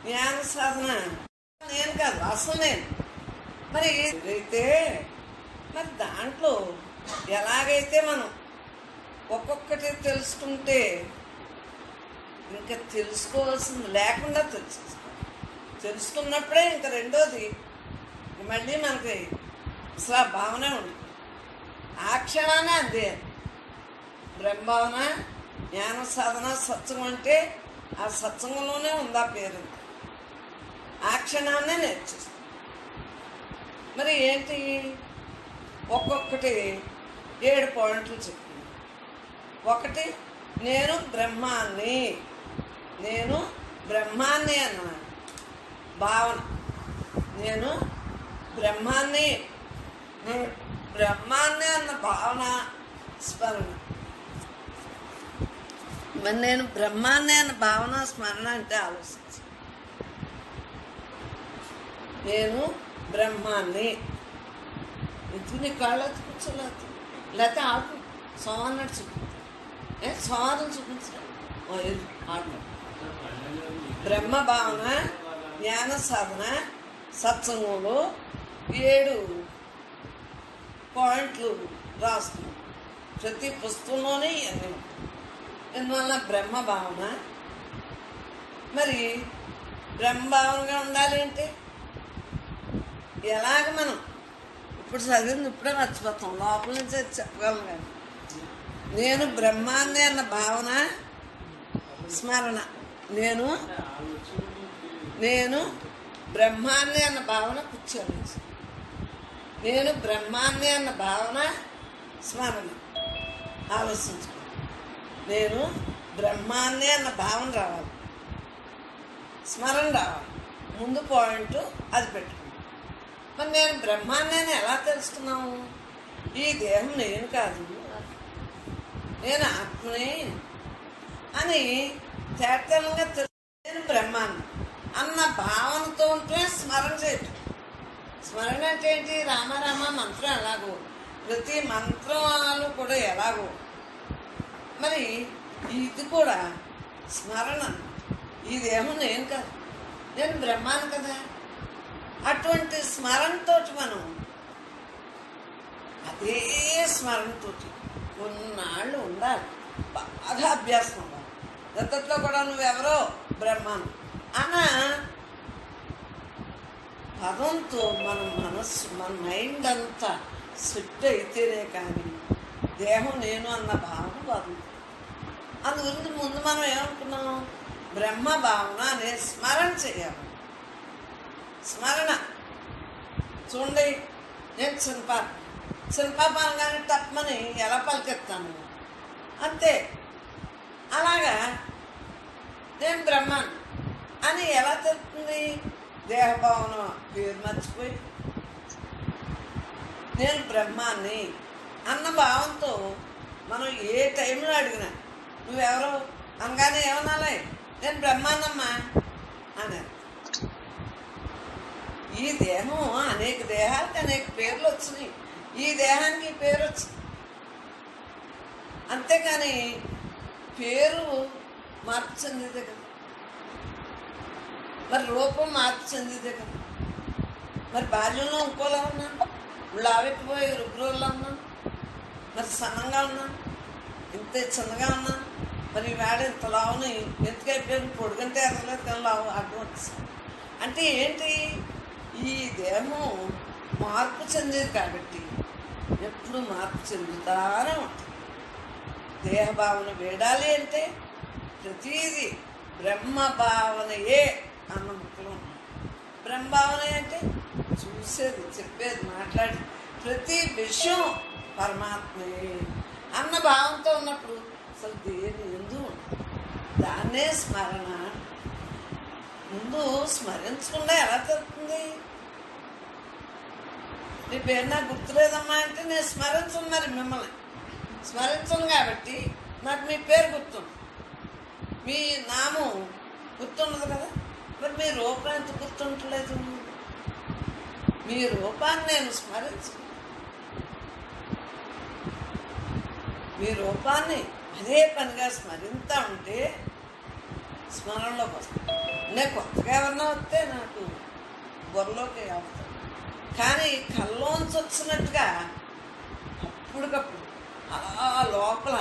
జ్ఞాన సాధన నేను కాదు, అసలు నేను. మరి అయితే మరి దాంట్లో ఎలాగైతే మనం ఒక్కొక్కటి తెలుసుకుంటే ఇంకా తెలుసుకోవాల్సింది లేకుండా తెలుసుకున్నప్పుడే ఇంకా రెండోది మళ్ళీ మనకి అసలు ఆ భావనే ఉంది. ఆ క్షణానే అందే బ్రహ్మభావన, జ్ఞాన సాధన, సత్సంగం అంటే ఆ సత్సంగంలోనే ఉంది ఆ పేరు. ఆ క్షణాన్నే నేర్చేస్తాం. మరి ఏంటి, ఒక్కొక్కటి 7 పాయింట్లు చెప్పింది. ఒకటి, నేను బ్రహ్మాన్ని అన్న భావన. నేను బ్రహ్మాన్ని అన్న భావన, స్మరణ. మరి నేను బ్రహ్మాన్ని అన్న భావన, స్మరణ అంటే ఆలోచించి నేను బ్రహ్మాన్ని ఎందుకు నీ కాళ్ళు కూర్చోలేదు, లేకపోతే ఆడు సోమన్నట్టు చూపించా, సోమవారం చూపించడం ఆడు. బ్రహ్మ భావన, జ్ఞాన సాధన, సత్సంగంలో 7 పాయింట్లు రాస్తున్నాం. ప్రతి పుస్తకంలోనే ఇవన్నీ. ఎందువల్ల బ్రహ్మ భావన. మరి బ్రహ్మభావనగా ఉండాలి అంటే ఎలాగ మనం ఇప్పుడు చదివింది ఇప్పుడే మర్చిపోతాం, లోపల నుంచి చెప్పగలను. కానీ నేను బ్రహ్మాన్ని అన్న భావన, స్మరణ. నేను బ్రహ్మాన్ని అన్న భావన కూర్చోని, నేను బ్రహ్మాన్ని అన్న భావన, స్మరణ. ఆలోచించుకో. నేను బ్రహ్మాన్ని అన్న భావన రావాలి, స్మరణ రావాలి. ముందు పాయింట్ అది పెట్టుకున్నాను. మరి నేను బ్రహ్మాన్ని అని ఎలా తెలుసుకున్నాము? ఈ దేహం నేను కాదు, నేను ఆత్మని అని తేటంగా తెలుసు. నేను బ్రహ్మాన్ని అన్న భావనతో ఉంటే స్మరణ చేయటం. స్మరణ అంటే ఏంటి? రామరామ మంత్రం ఎలాగో, ప్రతి మంత్రాలు కూడా ఎలాగో, మరి ఇది కూడా స్మరణ. ఈ దేహం నేను కాదు, నేను బ్రహ్మాన్ని కదా. అటువంటి స్మరణతో మనం అదే స్మరణతో కొన్నాళ్ళు ఉండాలి, బాగా అభ్యాసం ఉండాలి. గతంలో కూడా నువ్వెవరో బ్రహ్మాన్ని అన్న పదంతో మన మనస్సు, మన మైండ్ అంతా సెట్ అయితేనే కానీ దేహం నేను అన్న భావన వదులుతుంది. అందుగురించి ముందు మనం ఏమనుకున్నాం? బ్రహ్మ భావన అనే స్మరణ చేయాలి. స్మరణ చూడండి, నేను చిన్నపాప అనగానే తప్పమని ఎలా పలికెత్తాను అంతే. అలాగా నేను బ్రహ్మాన్ని అని ఎలా తెలుస్తుంది? దేహభావన పేరు మర్చిపోయి నేను బ్రహ్మాన్ని అన్న భావంతో మనం ఏ టైంలో అడిగినా నువ్వెవరో అనగానే ఏమనాలి? నేను బ్రహ్మాన్నమ్మా అని. ఈ దేహం అనేక దేహాలకు అనేక పేర్లు వచ్చినాయి. ఈ దేహానికి పేరు వచ్చింది, అంతేకాని పేరు మార్పు చెందిదే కదా. మరి రూపం మార్పు చెందిదే కదా. మరి బాల్యంలో ఇంకోలా ఉన్నాను, లావెక్కిపోయి రుగ్రోల్లో ఉన్నాను, మరి సన్నంగా ఉన్నాను, ఇంత చిన్నగా ఉన్నాను, మరి వేడ ఇంత లావుని ఎందుకు అయిపోయాను, పొడుగంటే ఎదగలేదు కానీ లావు అడ్డు వచ్చేసి. అంటే ఏంటి? ఈ దేహం మార్పు చెందేది కాబట్టి ఎప్పుడు మార్పు చెందుతానే ఉంటుంది. దేహభావన వేడాలి అంటే ప్రతీది బ్రహ్మభావనయే అన్న ముక్కలో ఉన్నాం. బ్రహ్మభావన అంటే చూసేది, చెప్పేది, మాట్లాడి ప్రతి విషయం పరమాత్మయే అన్న భావంతో ఉన్నప్పుడు అసలు దేని ఎందు ఉండదు. దాన్నే స్మరణ. ముందు స్మరించకుండా ఎలా తెలుస్తుంది? నీ పేరు నాకు గుర్తులేదమ్మా అంటే నేను స్మరించను, మరి మిమ్మల్ని స్మరించను కాబట్టి నాకు మీ పేరు గుర్తుంది, మీ నామం గుర్తుండదు కదా. మరి మీ రూపం ఎంత గుర్తుంటలేదు? మీ రూపాన్ని నేను స్మరించను. మీ రూపాన్ని అదే పనిగా స్మరింతా ఉంటే స్మరణలోకి వస్తుంది. నేను కొత్తగా ఎవరన్నా వస్తే నాకు బుర్రలోకి అవుతాను. కానీ కల్లోంచి వచ్చినట్టుగా అప్పటికప్పుడు అలా లోపల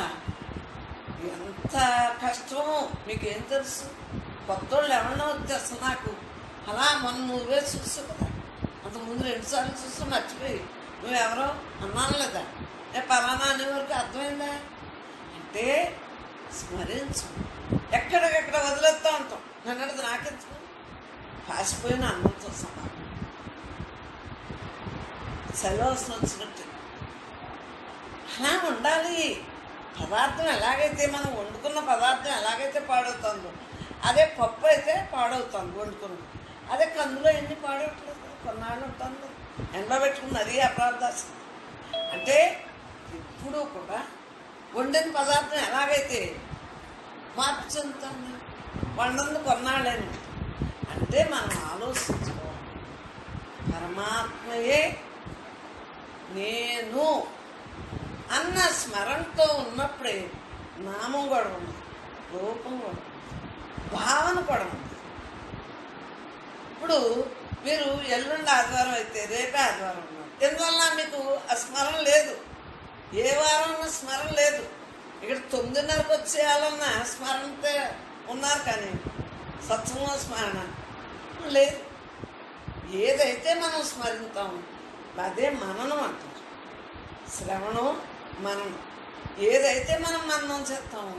ఎంత కష్టమో మీకేం తెలుసు. కొత్త వాళ్ళు ఎవరన్నా వస్తే అసలు నాకు అలా మొన్న నువ్వే చూస్తావు కదా, అంతకుముందు 2 సార్లు చూస్తూ మర్చిపోయి నువ్వెవరో అన్నాను లేదా, నేను పలానా అనే వరకు అర్థమైందా అంటే స్మరించు. ఎక్కడికెక్కడ వదిలేస్తూ ఉంటాం. నన్నది నాకెందుకు, పాసిపోయిన అన్నంతో సమానం. సెలవుసిన వచ్చినట్టు అలా ఉండాలి. పదార్థం ఎలాగైతే మనం వండుకున్న పదార్థం ఎలాగైతే పాడవుతుందో, అదే పప్పు అయితే పాడవుతుంది వండుకున్నది. అదే కందులో ఎన్ని పాడవట్లేదు, కొన్నాళ్ళు ఉంటుంది. ఎండబెట్టుకుని అది అప్రార్థాసం. అంటే ఇప్పుడు కూడా వండిన పదార్థం ఎలాగైతే మార్పు చెందుతుంది, వండను కొన్నాళ్ళని. అంటే మనం ఆలోచించుకోవాలి, పరమాత్మయే నేను అన్న స్మరణతో ఉన్నప్పుడే నామం కూడా ఉంది, రూపం కూడా ఉంది, భావన కూడా ఉంది. ఇప్పుడు మీరు ఎల్లుండి ఆదివారం అయితే రేపే ఆదివారం ఉన్నారు. ఎందువల్ల మీకు ఆ స్మరణ లేదు. ఏ వారం ఉన్న స్మరణ లేదు. ఇక్కడ 9:30కు వచ్చేయాలన్న స్మరణతో ఉన్నారు, కానీ సత్సంగం స్మరణ లేదు. ఏదైతే మనం స్మరిస్తాము అదే మననం అంటారు. శ్రవణం మననం. ఏదైతే మనం మననం చేస్తామో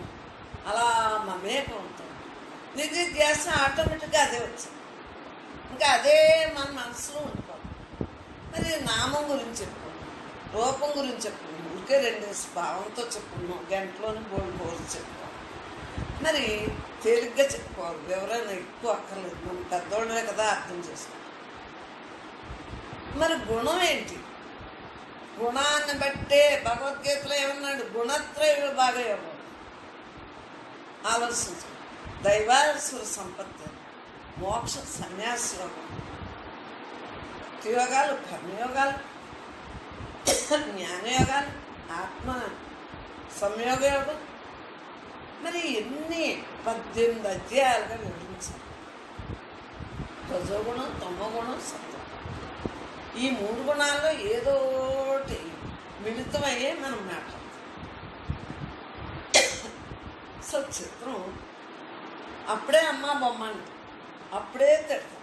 అలా మమేకం ఉంటాం. నిధి ధ్యాస ఆటోమేటిక్గా అదే వచ్చింది. ఇంకా అదే మన మనసులో ఉండిపోతుంది. మరి నామం గురించి చెప్పుకున్నాం, రూపం గురించి చెప్పుకున్నాం, ఇంకే 2 భావంతో చెప్పుకున్నాం, గంటలోనే బోర్డు చెప్పుకోవాలి. మరి తేలిగ్గా చెప్పుకోవాలి, వివరణ ఎక్కువ అక్కర్లేదు, మనం పెద్దవాళ్ళే కదా అర్థం చేసుకోవాలి. మరి గుణం ఏంటి? గుణాన్ని బట్టే భగవద్గీతలో ఏమన్నాడు, గుణత్రయ విభాగయోగం. ఆలోచించు. దైవాసుర సంపత్తి, మోక్ష సన్యాస యోగం, యోగాలు, కర్మయోగాలు, జ్ఞానయోగాలు, ఆత్మ సంయోగ యోగం. మరి ఎన్ని 18 అధ్యాయాలుగా వివరించారు. రజోగుణం, తమోగుణం, సత్వం. ఈ 3 గుణాల్లో ఏదోటి మిళితమయ్యే మనం మాట్లాడతాం. సో చిత్రం అప్పుడే అమ్మ బొమ్మని, అప్పుడే తిడతాం,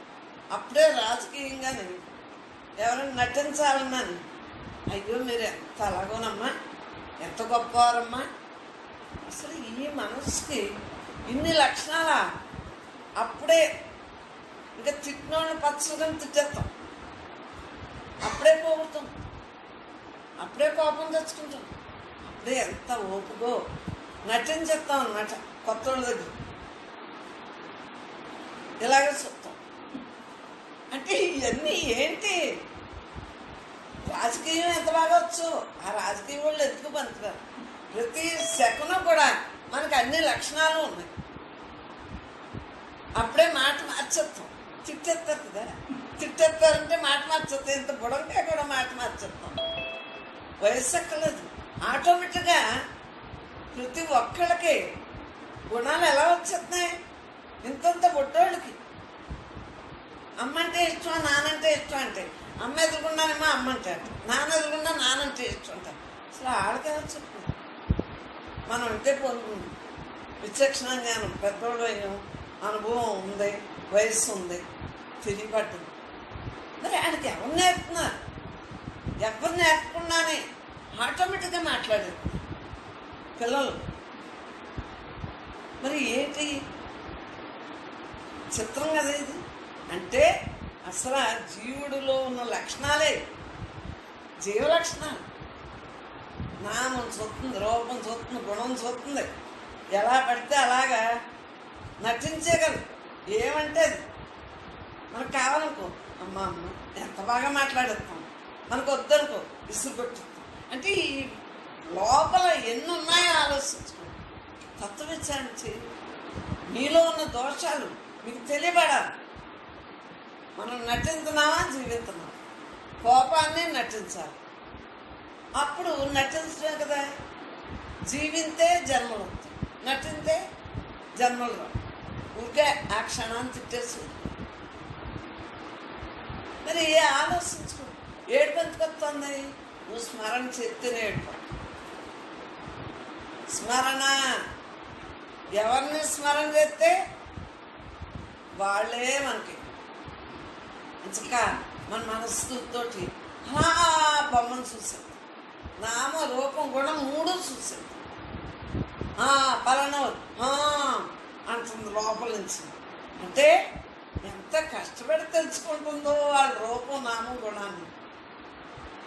అప్పుడే రాజకీయంగానే ఎవరైనా నటించాలన్నాని, అయ్యో మీరు ఎంత అలాగోనమ్మా, ఎంత గొప్పవారమ్మా. అసలు ఈ మనసుకి ఇన్ని లక్షణాలా? అప్పుడే ఇంకా తిట్టినోళ్ళని పచ్చగా తిట్టేస్తాం, అప్పుడే పోగుతాం, అప్పుడే కోపం తెచ్చుకుంటాం, అప్పుడే ఎంత ఓపుగో నటించేస్తాం అన్నమాట. కొత్త వాళ్ళ దగ్గర ఇలాగే చూస్తాం. అంటే ఇవన్నీ ఏంటి? రాజకీయం ఎంత బాగా వచ్చు, ఆ రాజకీయ వాళ్ళు ఎందుకు పనికిరారు. ప్రతి సెకను కూడా మనకు అన్ని లక్షణాలు ఉన్నాయి. అప్పుడే మాట మార్చేస్తాం, తిట్టేస్తారు కదా, తిట్టేస్తారంటే మాట మార్చేస్తాం. ఇంత బుడంకాయ కూడా మాట మార్చేస్తాం. వయస్సు ఎక్కలేదు, ఆటోమేటిక్గా ప్రతి ఒక్కళ్ళకి గుణాలు ఎలా వచ్చేస్తున్నాయి. ఇంతంత బుట్టోళ్ళకి అమ్మ అంటే ఇష్టం, నానంటే ఇష్టం. అంటే అమ్మ ఎదురుకున్నానేమో అమ్మ అంటే అంట, నాన్న ఎదురుకున్నా నానంటే ఇష్టం అంట. అసలు ఆడకేదో చెప్పు. మనం అంటే పొందుకుంది విచక్షణ జ్ఞానం, పెద్దోళ్ళు అయ్యాం, అనుభవం ఉంది, వయస్సు ఉంది, తిరిగి పట్టింది. మరి ఆయనకి ఎవరు నేర్పుతున్నారు? ఎవరు నేర్పకుండానే ఆటోమేటిక్గా మాట్లాడారు పిల్లలు. మరి ఏంటి చిత్రం కదా ఇది. అంటే అసలు జీవుడిలో ఉన్న లక్షణాలే జీవ లక్షణాలు. నామం చూస్తుంది, రూపం చూస్తుంది, గుణం చూస్తుంది. ఎలా పడితే అలాగా నటించగలరు. ఏమంటే అది మనకు కావాలనుకో, అమ్మ అమ్మ ఎంత బాగా మాట్లాడేస్తాం, మనకు వద్దనుకో విసురు కొట్టుతాం. అంటే ఈ లోపల ఎన్ని ఉన్నాయో ఆలోచించుకోండి, తత్వవిచారణ చేయండి. మీలో ఉన్న దోషాలు మీకు తెలియబడాలి. మనం నటిస్తున్నామా, జీవిస్తున్నామా? కోపాన్ని నటించాలి. అప్పుడు నటించడం కదా. జీవింతే జన్మలు వస్తాయి, నటింతే జన్మలు రావు. ఊరికే ఆ క్షణాన్ని తిట్టేసి మరి ఆలోచించుకో. ఏడుపు ఎందుకు వస్తుంది? నువ్వు స్మరణ చేస్తేనే ఏడుపు. స్మరణ, ఎవరిని స్మరణ చేస్తే వాళ్ళే మనకి ఇంకా మన మనస్సుతోటి బొమ్మను చూసాం, నామ రూపం కూడా మూడు చూసాం. పలానా అంటుంది లోపల నుంచి. అంటే ఎంత కష్టపడి తెలుసుకుంటుందో వాళ్ళ రూపం నామం గుణాన్ని.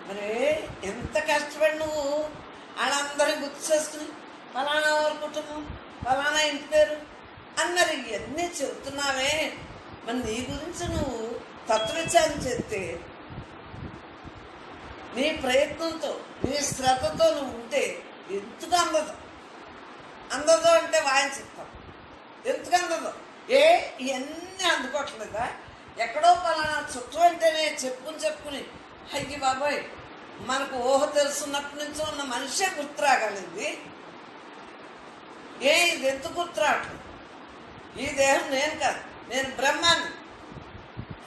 మరి ఎంత కష్టపడి నువ్వు వాళ్ళందరినీ గుర్తు చేసుకుని ఫలానా వారి కుటుంబం, ఫలానా ఇంటి పేరు అని మరి ఇవన్నీ చెబుతున్నావే. మరి నీ గురించి నువ్వు తత్వవిచారం చేస్తే, నీ ప్రయత్నంతో నీ శ్రద్ధతో నువ్వు ఉంటే ఎందుకు అందదో అంటే వాయించుతాం. ఎందుకు అందదో? ఇవన్నీ అందుకోవట్లేదా? ఎక్కడో పలానా చుట్టూ అంటేనే చెప్పుకుని అయ్యి బాబాయ్, మనకు ఊహ తెలుసున్నప్పటి నుంచి ఉన్న మనిషే గుర్తు రాగలిగింది. ఇది ఎంత గుర్తు రావట్లేదు? ఈ దేహం నేను కాదు, నేను బ్రహ్మాన్ని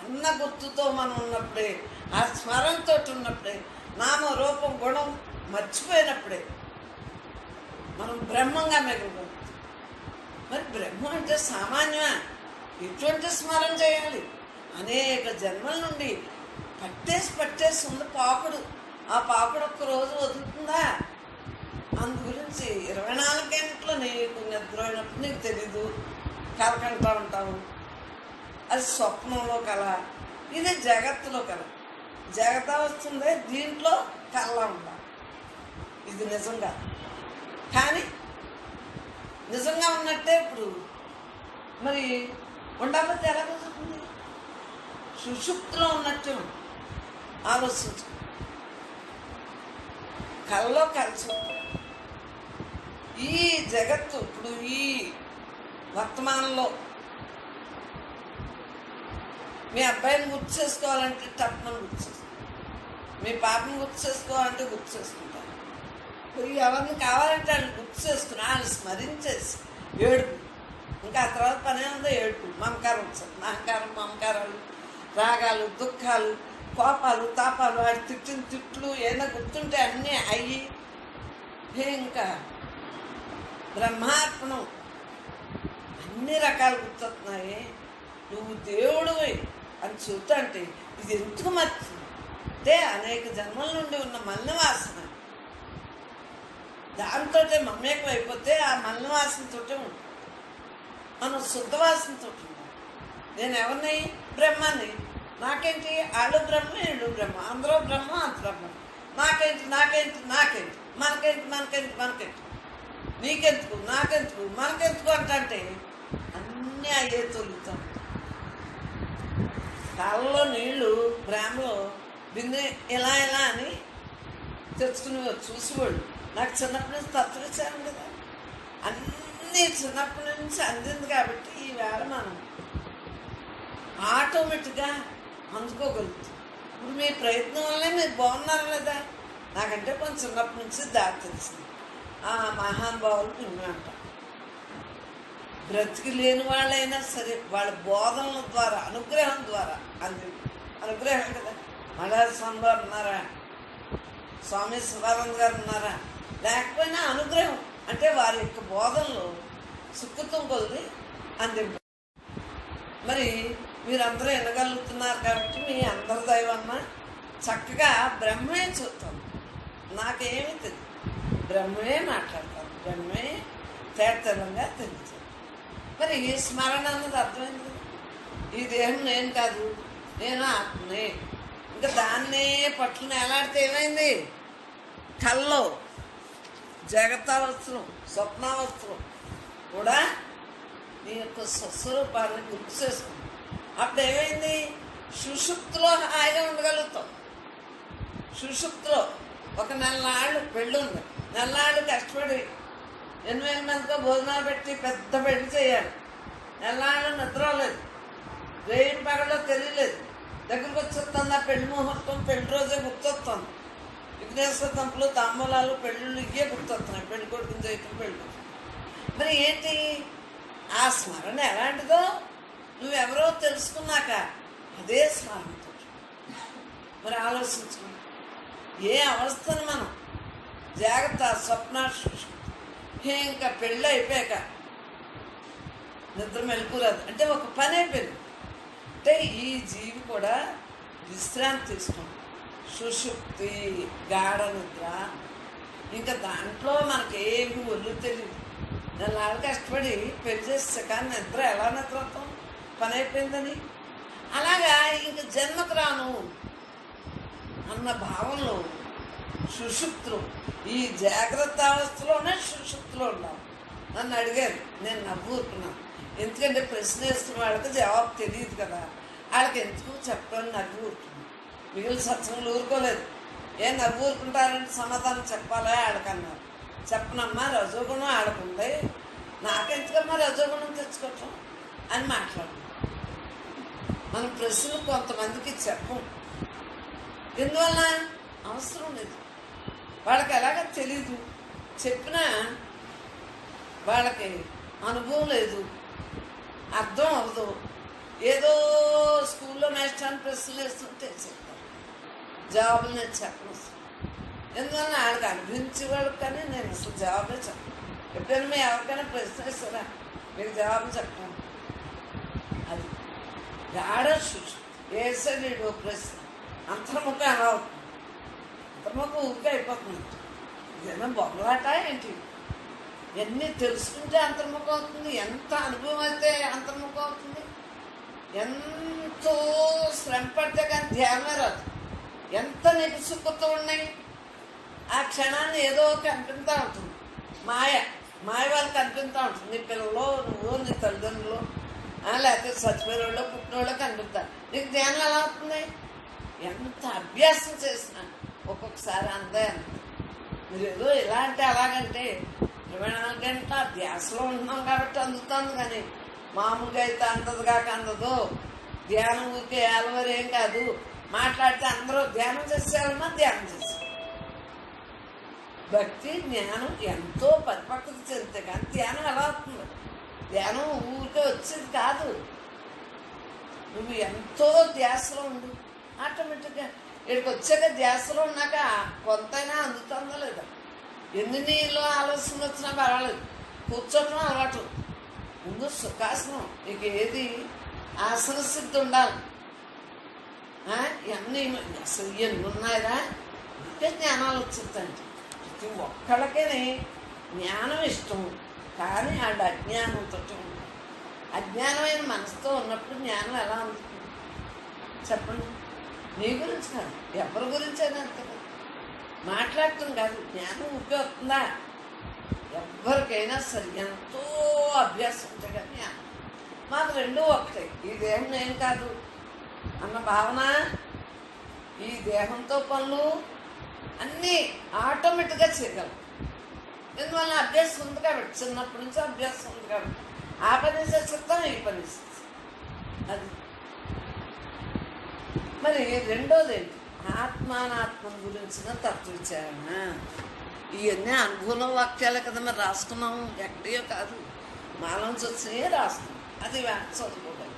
అన్న గుర్తుతో మనం ఉన్నప్పుడే, ఆ స్మరణతో ఉన్నప్పుడే, నామ రూపం గుణం మర్చిపోయినప్పుడే మనం బ్రహ్మంగా మిగులుతాం. మరి బ్రహ్మం అంటే సామాన్యమా? ఎటువంటి స్మరణ చేయాలి? అనేక జన్మల నుండి పట్టేసి ఉంది పాకుడు. ఆ పాకుడు ఒక్కరోజు వదులుతుందా? అందు గురించి 24 గంటలు నీకు నిద్ర అయినప్పుడు నీకు తెలీదు, కలకంటూ ఉంటావు. అది స్వప్నంలో కల, ఇది జగత్తులో కల. జగత వస్తుంది, దీంట్లో కల్లా ఉండాలి. ఇది నిజంగా కానీ నిజంగా ఉన్నట్టే ఇప్పుడు మరి ఉండకపోతే ఎలా కుదురుతుంది? సుషుప్తిలో ఉన్నట్టు ఆలోచించు. కళ్ళలో కలిసి ఈ జగత్తు ఇప్పుడు ఈ వర్తమానంలో మీ అబ్బాయిని గుర్తు చేసుకోవాలంటే తప్పని గుర్తు చేసుకో, మీ పాపని గుర్తు చేసుకోవాలంటే గుర్తు చేసుకుంటారు. ఎవరిని కావాలంటే వాళ్ళు గుర్తు చేసుకుని వాళ్ళు స్మరించేసి ఏడుపు. ఇంకా ఆ తర్వాత పనే ఉందో ఏడుపు, మమకారం వచ్చారు, అహంకారం, మమకారాలు, రాగాలు, దుఃఖాలు, కోపాలు, తాపాలు, వాడి తిట్టిన తిట్లు ఏదైనా గుర్తుంటే అన్నీ అయ్యి ఇంకా బ్రహ్మార్పణం అన్ని రకాలు గుర్తొస్తున్నాయి. నువ్వు దేవుడు అని చెబుతా అంటే ఇది ఎందుకు మర్చి అంటే అనేక జన్మల నుండి ఉన్న మలిన వాసన, దాంతో మమేకం అయిపోతే ఆ మలిన వాసనతో ఉంటుంది. మనం శుద్ధవాసనతో ఉంటాం. నేను ఎవరిని? బ్రహ్మాన్ని. నాకేంటి? వాళ్ళు బ్రహ్మ, వీళ్ళు బ్రహ్మ, అందరూ బ్రహ్మ, అంత బ్రహ్మ. నాకేంటి మనకేంటి నీకెందుకు, నాకెందుకు, మనకెందుకు అంటే అన్నీ అయ్యే తొలుగుతాం. కాళ్ళలో నీళ్లు ప్రేమలో బిందె ఇలా అని తెచ్చుకునేవారు చూసేవాళ్ళు. నాకు చిన్నప్పటి నుంచి తత్వవిచారం కదా, అన్నీ చిన్నప్పటి నుంచి అందింది. కాబట్టి ఈవేళ మనం ఆటోమేటిక్గా అందుకోగలుగుతాం. ఇప్పుడు మీ ప్రయత్నం వల్లే మీరు బాగున్నారు లేదా? నాకంటే కొంచెం చిన్నప్పటి నుంచి దారి తెలిసింది. మహానుభావులు పుణ్యం అంట. బ్రతికి లేని వాళ్ళైనా సరే వాళ్ళ బోధనల ద్వారా, అనుగ్రహం ద్వారా అనుగ్రహం కదా. మలయాళ స్వామి గారు ఉన్నారా, స్వామి శివానంద గారు ఉన్నారా, లేకపోయినా అనుగ్రహం అంటే వారి యొక్క బోధనలో సుకృతం కొద్ది అందింపు. మరి మీరందరూ వినగలుగుతున్నారు కాబట్టి మీ అందరి దైవమ్మ చక్కగా బ్రహ్మే చూస్తాం. నాకేమీ తెలియదు, బ్రహ్మే మాట్లాడతాను, బ్రహ్మే తేటతెల్లంగా తెలుసు. మరి ఈ స్మరణ అన్నది అర్థమైంది. ఈ దేహం నేను కాదు, నేను ఆత్మనే. ఇంకా దాన్నే పట్టుకుని ఎలాడితే ఏమైంది? కల్లో జగతావస్థరం, స్వప్నావస్థరం కూడా నీ యొక్క స్వస్వరూపాన్ని గుర్తు చేసుకుంది. అప్పుడు ఏమైంది? సుషుప్తిలో హాయిగా ఉండగలుగుతాం. సుషుప్తిలో ఒక 4 నాళ్ళు పెళ్ళి ఉంది, 4 నాళ్ళు కష్టపడి 8,000 మందితో భోజనాలు పెట్టి పెద్ద పెళ్లి చేయాలి. 4 నాళ్ళు నిద్రలేదు, రేయిన పగలో తెలియలేదు. దగ్గరకు వచ్చేస్తుంది ఆ పెళ్లి ముహూర్తం, పెళ్లి రోజే గుర్తొస్తుంది. విఘ్నేశ్వర తంపులు, తాంబూలాలు, పెళ్ళిళ్ళు ఇవే గుర్తొస్తున్నాయి. పెళ్లి కొడుకుని చేయటం, పెళ్ళి. మరి ఏంటి? ఆ స్మరణ ఎలాంటిదో నువ్వెవరో తెలుసుకున్నాక అదే స్మరణతో మరి ఆలోచించుకో. ఏ అవస్థను మనం జాగ్రత్త స్వప్న ఇంకా పెళ్ళి అయిపోయాక నిద్ర మెలుకురాదు అంటే ఒక పని అయిపోయింది అంటే ఈ జీవి కూడా విశ్రాంతి తీసుకోండి. సుషుప్తి, గాఢ నిద్ర, ఇంకా దాంట్లో మనకేమి ఒళ్ళు తెలియదు. నెలలు కష్టపడి పెళ్లి చేస్తే కానీ నిద్ర ఎలా నిద్రతాం పని అయిపోయిందని. అలాగా ఇంక జన్మకు రాను అన్న భావంలో సుషుప్తులు, ఈ జాగ్రత్త అవస్థలోనే సుషుప్తులు ఉండాలి. నన్ను అడిగారు, నేను నవ్వుకున్నాను. ఎందుకంటే ప్రశ్న వేస్తున్న వాళ్ళకి జవాబు తెలియదు కదా, వాళ్ళకి ఎందుకు చెప్పని నవ్వు ఊరుకున్నాను. మిగిలిన సత్సంగులు ఊరుకోలేదు. ఏం నవ్వు ఊరుకుంటారంటే సమాధానం చెప్పాలా ఆడకన్నారు. చెప్పనమ్మా రజోగుణం ఆడకుంది, నాకెందుకమ్మా రజోగుణం తెచ్చుకోవటం అని మాట్లాడుతున్నాం. మనం ప్రశ్నలు కొంతమందికి చెప్పం. ఎందువల్ల అవసరం లేదు, వాళ్ళకి ఎలాగ తెలీదు. చెప్పినా వాళ్ళకి అనుభవం లేదు, అర్థం అవ్వదు. ఏదో స్కూల్లో నేర్చుకుని ప్రశ్నలు వేస్తుంటే చెప్తారు, జవాబులు నేను చెప్పను. ఎందువల్ల వాళ్ళకి అనిపించేవాడు కానీ నేను అసలు జవాబే చెప్పను. ఎప్పుడైనా మేము ఎవరికైనా ప్రశ్న వేస్తారా, మీకు జవాబు చెప్పను. అది గాఢ సృష్టి వేసాడు ప్రశ్న అంతర్ముఖం ఎలా అవుతుంది, అంతర్ముఖం ఊరికే అయిపోతుంది. ఇదేనా బొమ్మలాట ఏంటి? ఎన్ని తెలుసుకుంటే అంతర్ముఖం అవుతుంది, ఎంత అనుభవం అయితే అంతర్ముఖం అవుతుంది. ఎంతో శ్రమ పడితే కానీ ధ్యానమే రాదు. ఎంత నిపుసుకుతూ ఉన్నాయి, ఆ క్షణాన్ని ఏదో కనిపిస్తూ ఉంటుంది. మాయ వాళ్ళు కనిపిస్తూ ఉంటుంది. నీ పిల్లలు, నువ్వు, నీ తల్లిదండ్రులు, లేకపోతే చచ్చిపోయిన వాళ్ళు, పుట్టిన వాళ్ళు కనిపిస్తారు. నీకు ధ్యానం ఎలా అవుతుంది? ఎంత అభ్యాసం చేసినా ఒక్కొక్కసారి అందే అంత. మీరు ఏదో ఇలా అంటే అలాగంటే 24 గంటల ధ్యాసలో ఉంటున్నాం కాబట్టి అందుతుంది, కానీ మామూలుగా అయితే అందదు కాక అందదు. ధ్యానం ఊరికే అలవారు ఏం కాదు. మాట్లాడితే అందరూ ధ్యానం చేసేయాలన్నా ధ్యానం చేసేయాలి. భక్తి జ్ఞానం ఎంతో పరిపక్వత చెందితే కానీ ధ్యానం ఎలా అవుతుంది? ధ్యానం ఊరికే వచ్చేది కాదు. నువ్వు ఎంతో ధ్యాసలో ఉండు, ఆటోమేటిక్గా ఇక్కడికి వచ్చాక ధ్యాసలో ఉన్నాక కొంతైనా అందుతుందా లేదా? ఎన్ని నీళ్ళు ఆలోచన వచ్చినా పర్వాలేదు, కూర్చోటం అలవాటు. ముందు సుఖాసనం, నీకు ఏది ఆసన సిద్ధి ఉండాలి. ఇవన్నీ అసలు ఎన్ని ఉన్నాయిరా అంటే జ్ఞానాలు వచ్చిందంటే ప్రతి ఒక్కళ్ళకే జ్ఞానం ఇష్టం, కానీ ఆడ అజ్ఞానంతో ఉంటాడు. అజ్ఞానమైన మనసుతో ఉన్నప్పుడు జ్ఞానం ఎలా అందుతుంది చెప్పండి? నీ గురించి కాదు, ఎవరి గురించి అయినా అంత కాదు, మాట్లాడటం కాదు. జ్ఞానం ఉపయోగతుందా? ఎవరికైనా సరే ఎంతో అభ్యాసం ఉంటే కానీ జ్ఞానం. మాకు రెండూ ఒకటే, ఈ దేహం నేను కాదు అన్న భావన, ఈ దేహంతో పనులు అన్నీ ఆటోమేటిక్గా చేయగలం. ఎందువల్ల అభ్యాసం ఉంది కాబట్టి, చిన్నప్పటి నుంచి అభ్యాసం ఉంది కాబట్టి ఆ పని చేస్తాం, ఈ పని చేస్తాం. అది మరి రెండోది ఏంటి? ఆత్మానాత్మ గురించిన తత్వవిచారణ. ఇవన్నీ అనుభవ వాక్యాలే కదా మరి రాసుకున్నాము, ఎక్కడియో కాదు, మాలోంచి వచ్చినాయే రాసుకున్నాం. అది చదువుకోగలం.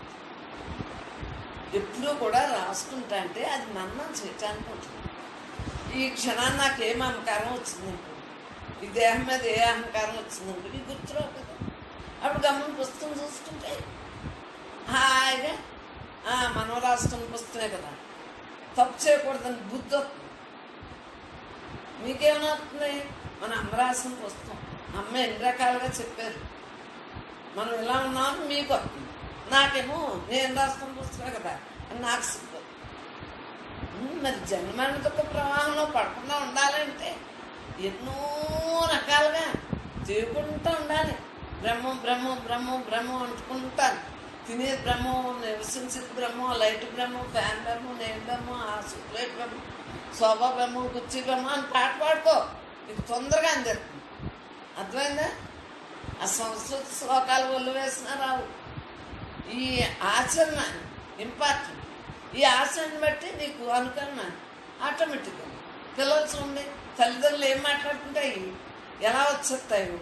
ఎప్పుడూ కూడా రాసుకుంటా అంటే అది మన్నం చేయటానికి ఉంటుంది. ఈ క్షణాన్ని నాకేం అహంకారం వచ్చిందంటే, ఈ దేహం మీద ఏ అహంకారం వచ్చిందంటే ఈ గుర్తురావు కదా. అప్పుడు గమనం పుస్తకం చూసుకుంటే హాయిగా మనం రాసుకున్న పుస్తకమే కదా, తప్పు చేయకూడదని బుద్ధి వస్తుంది. మీకేమైనా వస్తుంది? మన అమ్మ రాసిన పుస్తకం, అమ్మ ఎన్ని రకాలుగా చెప్పారు, మనం ఇలా ఉన్నామని మీకు వస్తుంది. నాకేమో నేను రాసుకున్న పుస్తకమే కదా అని నాకు సిద్ధం. మరి జన్మని దుఃఖ ప్రవాహంలో పడకుండా ఉండాలంటే ఎన్నో రకాలుగా చేయకుండా ఉండాలి. బ్రహ్మం బ్రహ్మం బ్రహ్మం బ్రహ్మం అంటుకుంటాను. తినేది బ్రహ్మం, నివసించేది బ్రహ్మం, లైట్ బ్రహ్మం, ఫ్యాన్ బ్రహ్మం, నేను బ్రహ్మం, ఆ సుప్లైట్ బ్రహ్మం, శోభా బ్రహ్మం, కుర్చీ బ్రహ్మం అని పాట పాడుకో, నీకు తొందరగా అందేస్తుంది. అర్థమైందా? ఆ సంస్కృత శ్లోకాలు ఒళ్ళు వేసినా రావు. ఈ ఆచరణ ఇంపార్టెంట్. ఈ ఆచరణ బట్టి నీకు అనుకరణ ఆటోమేటిక్గా. పిల్లలు చూడండి, తల్లిదండ్రులు ఏం మాట్లాడుతుంటాయి, ఎలా వచ్చేస్తాయో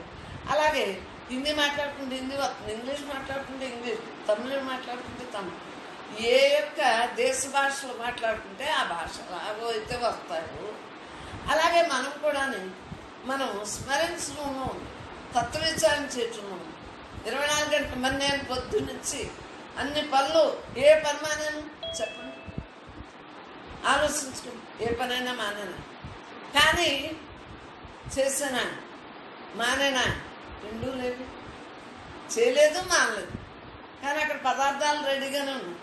అలాగే హిందీ మాట్లాడుకుంటే హిందీ వస్తుంది, ఇంగ్లీష్ మాట్లాడుకుంటే ఇంగ్లీష్, తమిళ మాట్లాడుకుంటే తమిళ, ఏ యొక్క దేశ భాషలో మాట్లాడుకుంటే ఆ భాష అలాగో అయితే వస్తాయో అలాగే మనం కూడా మనం స్మరించడంలో తత్వ విచారణ చేయటంలో 24 గంటల మరి నేను పొద్దున్నుంచి అన్ని పనులు ఏ పని మానేను చెప్పండి, ఆలోచించుకోండి. ఏ పనైనా మానేనా, కానీ చేసానా మానేనా రెండూ లేవు, చేయలేదు మానలేదు, కానీ అక్కడ పదార్థాలు రెడీగానే ఉన్నాయి.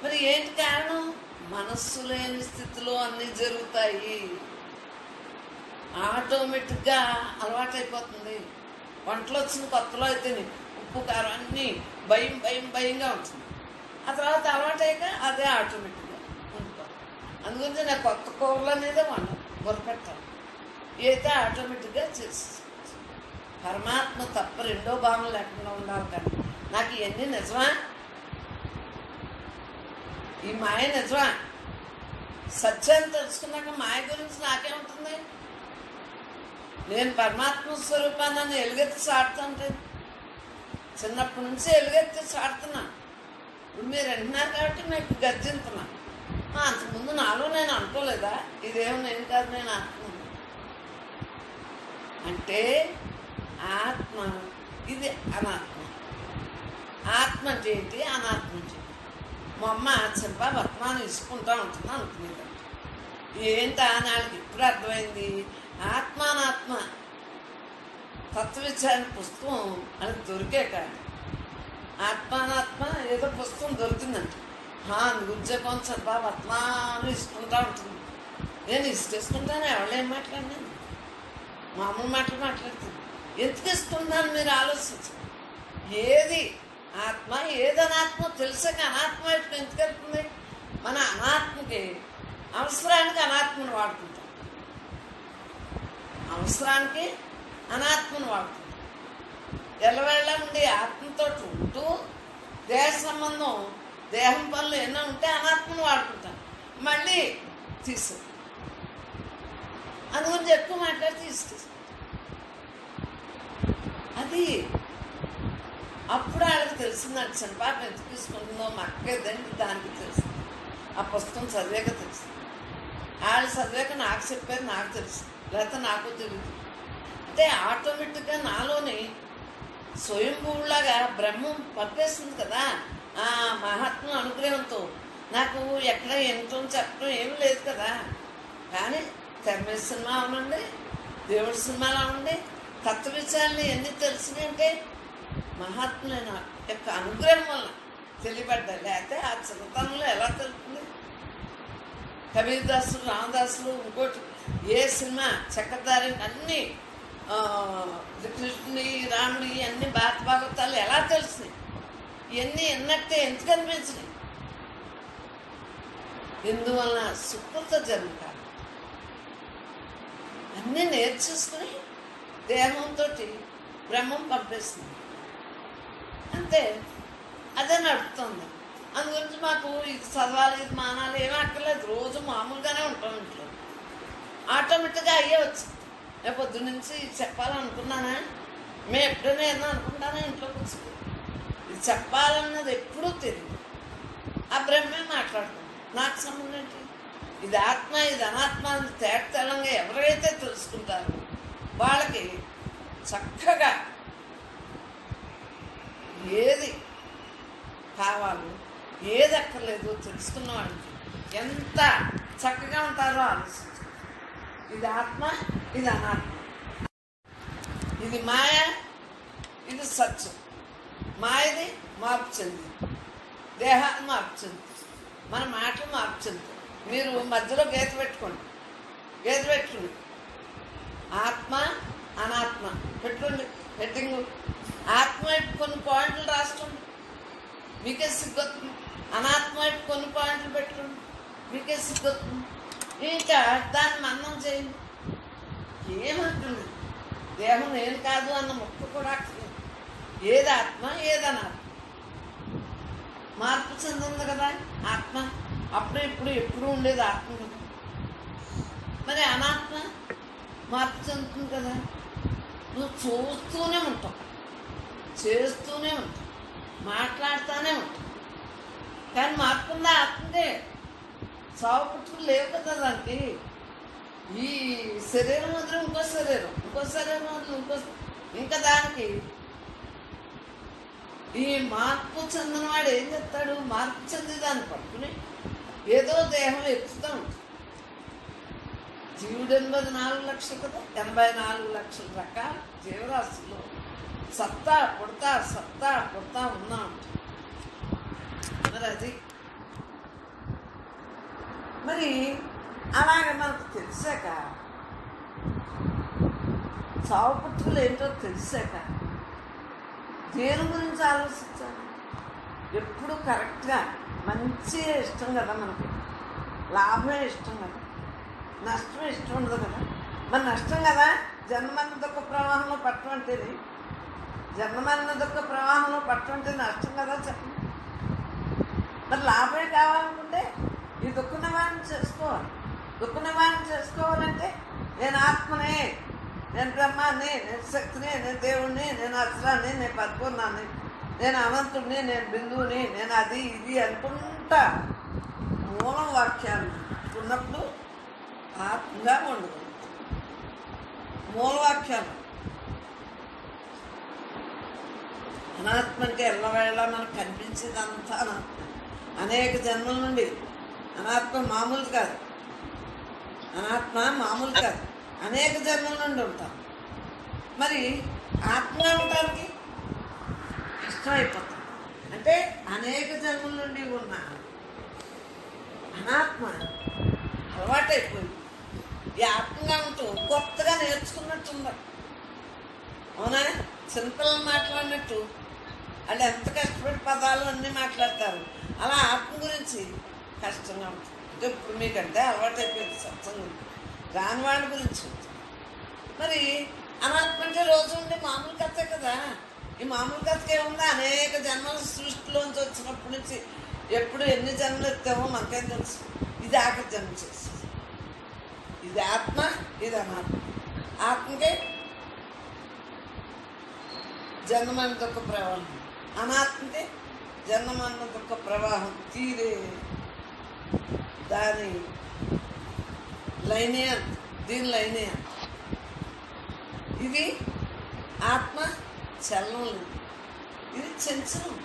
మరి ఏంటి కారణం? మనస్సు లేని స్థితిలో అన్నీ జరుగుతాయి, ఆటోమేటిక్గా అలవాటైపోతుంది. వంటలు వచ్చిన కొత్తలో అయితే ఉప్పు కారం అన్నీ భయంగా ఉంటుంది, ఆ తర్వాత అలవాటయ్యాక అదే ఆటోమేటిక్గా ఉండిపోతుంది. అందుగురించి నాకు కొత్త కూరలు అనేది బుర్రపెట్టాలి, అయితే ఆటోమేటిక్గా చేసేసుకోవచ్చు. పరమాత్మ తప్ప రెండో భావం లేకుండా ఉండాలి. కానీ నాకు ఇవన్నీ నిజమా, ఈ మాయ నిజమా? సత్యాన్ని తెలుసుకున్నాక మాయ గురించి నాకేముంటుంది? నేను పరమాత్మ స్వరూపాన్ని ఎలుగెత్తి చాటుతుంటే చిన్నప్పటి నుంచి ఎలుగెత్తి చాటుతున్నా. ఇప్పుడు మీరు అంటున్నారు కాబట్టి మీకు గర్జింటున్నా. అంతకుముందు నాలో నేను అనుకోలేదా ఇదేమో నేను కాదు నేను ఆత్మ అంటే? ఆత్మ ఇది అనాత్మ. ఆత్మ అంటే ఏంటి, అనాత్మ అంటే మా అమ్మ చెంప వర్తమానం ఇసుకుంటూ ఉంటుంది అనుకునేది. ఏంటా నాళ్ళకి ఇప్పుడు అర్థమైంది. ఆత్మానాత్మ తత్వవిచారణ పుస్తకం అది దొరికాక ఆత్మానాత్మ ఏదో పుస్తకం దొరికిందంట. అందు గురించే కొంచెం బాగా వర్తమానం ఇసుకుంటూ ఉంటుంది. నేను ఇసుకేసుకుంటాను, ఎవరేం మాట్లాడినాను, మామూలు మాటలు మాట్లాడుతుంది. ఎందుకు ఇస్తున్నాను మీరు ఆలోచించండి. ఏది ఆత్మ ఏది అనాత్మ తెలిసాక అనాత్మ ఎందుకు వెళ్తుంది? మన అనాత్మకి అవసరానికి అనాత్మను వాడుకుంటాం, అవసరానికి అనాత్మను వాడుకుంటాం. ఎల్లవేళ్ళ ఉండి ఆత్మతో ఉంటూ దేహ సంబంధం దేహం పనులు ఎన్నో ఉంటే అనాత్మను వాడుకుంటాం, మళ్ళీ తీసు అందుగురించి ఎక్కువ మాట్లాడి తీసుకొస్తాం. అది అప్పుడు వాళ్ళకి తెలిసిందంట. చనిపాప ఎంత తీసుకుంటుందో మా అక్కదండి దానికి తెలిసింది. ఆ పుస్తకం చదివాక తెలిసింది. వాళ్ళు చదివాక నాకు చెప్పారు, నాకు తెలుసు, లేకపోతే నాకు తెలియదు. అంటే ఆటోమేటిక్గా నాలోని స్వయంభూలాగా బ్రహ్మం పనిచేస్తుంది కదా. ఆ మహాత్మ అనుగ్రహంతో నాకు ఎక్కడ ఎంతో చెప్పడం ఏమి లేదు కదా. కానీ తెరమీ సినిమా అవునండి, దేవుడి సినిమాలు అవునండి, తత్వ విచారాలు ఎన్ని తెలిసినాయంటే మహాత్ములైన యొక్క అనుగ్రహం వల్ల తెలియబడ్డాయి. లేకపోతే ఆ చిన్నతనంలో ఎలా తెలుస్తుంది? కబీర్ దాసులు, రామదాసులు, ఇంకోటి ఏ సినిమా చక్రధారి అన్నీ కృష్ణుడి రాముడి అన్ని భాగవతాలు ఎలా తెలిసినాయి? ఇవన్నీ ఎన్నట్టే ఎందుకు అనిపించినాయి? ఎందువల్ల సుకృత జన్మ కాదు. అన్నీ నేర్చేసుకుని దేహంతో బ్రహ్మం పంపిస్తుంది అంతే. అదే నడుపుతుంది. అందుగురించి మాకు ఇది చదవాలి ఇది మానాలి ఏమీ అక్కర్లేదు. రోజు మామూలుగానే ఉంటాం ఇంట్లో, ఆటోమేటిక్గా అయ్యే వచ్చింది. నేను పొద్దున్నుంచి చెప్పాలనుకున్నానా, మేము ఎప్పుడైనా ఏమన్నా అనుకుంటానా ఇంట్లో కూర్చుని ఇది చెప్పాలన్నది ఎప్పుడూ తెలియదు. ఆ బ్రహ్మే మాట్లాడుతుంది. నాకు సంబంధం ఏంటి? ఇది ఆత్మ ఇది అనాత్మ అని తేటతెల్లంగా ఎవరైతే తెలుసుకుంటారో వాళ్ళకి చక్కగా ఏది కావాలో ఏది అక్కర్లేదో తెలుసుకున్న వాళ్ళకి ఎంత చక్కగా ఉంటారో ఆలోచించు. ఇది ఆత్మ ఇది అనాత్మ, ఇది మాయ ఇది సత్యం. మాయది మార్పు చెందింది, దేహాన్ని మార్పు చెందింది, మన మాటలు మార్పు చెందుతాయి. మీరు మధ్యలో గీత పెట్టుకోండి, గీత పెట్టుకోండి. ఆత్మ అనాత్మ పెట్టుకోండి హెడ్డింగ్. ఆత్మ వైపు కొన్ని పాయింట్లు రాసుకోండి, మీకే సిగ్గొస్తుంది. అనాత్మ వైపు కొన్ని పాయింట్లు పెట్టుకోండి, మీకే సిగ్గొస్తుంది. ఇంకా దాన్ని మన్నం చేయండి. ఏమంటుంది? దేహం నేను కాదు అన్న ముక్క కూడా అక్కర్లేదు. ఏది ఆత్మ ఏది అనాత్మ మార్పు చెందింది కదా ఆత్మ. అప్పుడు ఇప్పుడు ఎప్పుడు ఉండేది ఆత్మ కదా. మరి అనాత్మ మార్పు చెందుతుంది కదా. నువ్వు చూస్తూనే ఉంటావు, చేస్తూనే ఉంటావు, మాట్లాడుతూనే ఉంటావు. కానీ మార్పుందా ఆత్మకే. సావు పుట్టుకులు లేవు కదా దానికి. ఈ శరీరం వదిలి ఇంకో శరీరం, ఇంకో శరీరం వదిలి ఇంకో, ఇంకా దానికి ఈ మార్పు చెందినవాడు ఏం చెప్తాడు? మార్పు చెంది దాన్ని పట్టుకుని ఏదో దేహం ఎత్తుతూ ఉంటుంది. జీవుడు 84 లక్షలు కదా, 84 లక్షల రకాల జీవరాశుల్లో సత్తా పుడతా ఉన్నా ఉంటుంది. మరి అది మరి అలాగే మనకు తెలిసాక, చావు పుట్టుకలు ఏంటో తెలిసాక దేని గురించి ఆలోచించాలి? ఎప్పుడు కరెక్ట్గా మంచిగా ఇష్టం కదా మనకి, లాభమే ఇష్టం కదా, నష్టమే ఇష్టం ఉండదు కదా. మరి నష్టం కదా జన్మన్న దుఃఖ ప్రవాహంలో పట్టడం అంటేది, జన్మన్న దుఃఖ ప్రవాహంలో పట్టడం అంటే నష్టం కదా చెప్పండి. మరి లాభమే కావాలనుకుంటే ఈ దుఃఖ నివారణ చేసుకోవాలి. దుఃఖ నివారణ చేసుకోవాలంటే నేను ఆత్మనే, నేను బ్రహ్మాన్ని, నేను శక్తిని, నేను దేవుణ్ణి, నేను అసలాన్ని, నేను పరిపూర్ణాన్ని, నేను అనంతుడిని, నేను బిందువుని, నేను అది ఇది అనుకుంటా మూలం వాక్యాలు ఉన్నప్పుడు ఆత్మగా ఉండదు. మూలవాక్యాలు అనాత్మ అంటే ఎల్లవేళ మనకు కనిపించేదంతా అనాత్మ. అనేక జన్మల నుండి అనాత్మ మామూలు కాదు, అనాత్మ మామూలు కాదు, అనేక జన్మల నుండి ఉంటాం. మరి ఆత్మగా ఉండడానికి కష్టమైపోతుంది. అంటే అనేక జన్మల నుండి ఉన్న అనాత్మ అలవాటైపోయింది. ఈ ఆత్మగా ఉంటూ కొత్తగా నేర్చుకున్నట్టుంది. అవునా? చిన్నపిల్లలు మాట్లాడినట్టు వాళ్ళు ఎంత కష్టపడి పదాలు అన్నీ మాట్లాడతారు. అలా ఆత్మ గురించి కష్టంగా ఉంటుంది. అంటే ఇప్పుడు మీకంటే అలవాటైపోయింది సత్సంగం, రాని వాళ్ళ గురించి ఉంటుంది. మరి అనాత్మ అంటే రోజు ఉండే మామూలు కథే కదా. ఈ మామూలు కథకి ఏముంది? అనేక జన్మల సృష్టిలోంచి వచ్చినప్పటి నుంచి ఎప్పుడు ఎన్ని జన్మలు ఎత్తామో మనకేం తెలుసు. ఇది ఆఖరి జన్మ చేస్తుంది. ఇది ఆత్మ, ఇది అనాత్మ. ఆత్మకే జన్మన్న దుఃఖ ప్రవాహం, అనాత్మకే జన్మన్న దుఃఖ ప్రవాహం తీరే దాని లైనే అంత, దీని లైనే అంత. ఇది ఆత్మ చలనం లేదు, ఇది చంచలం.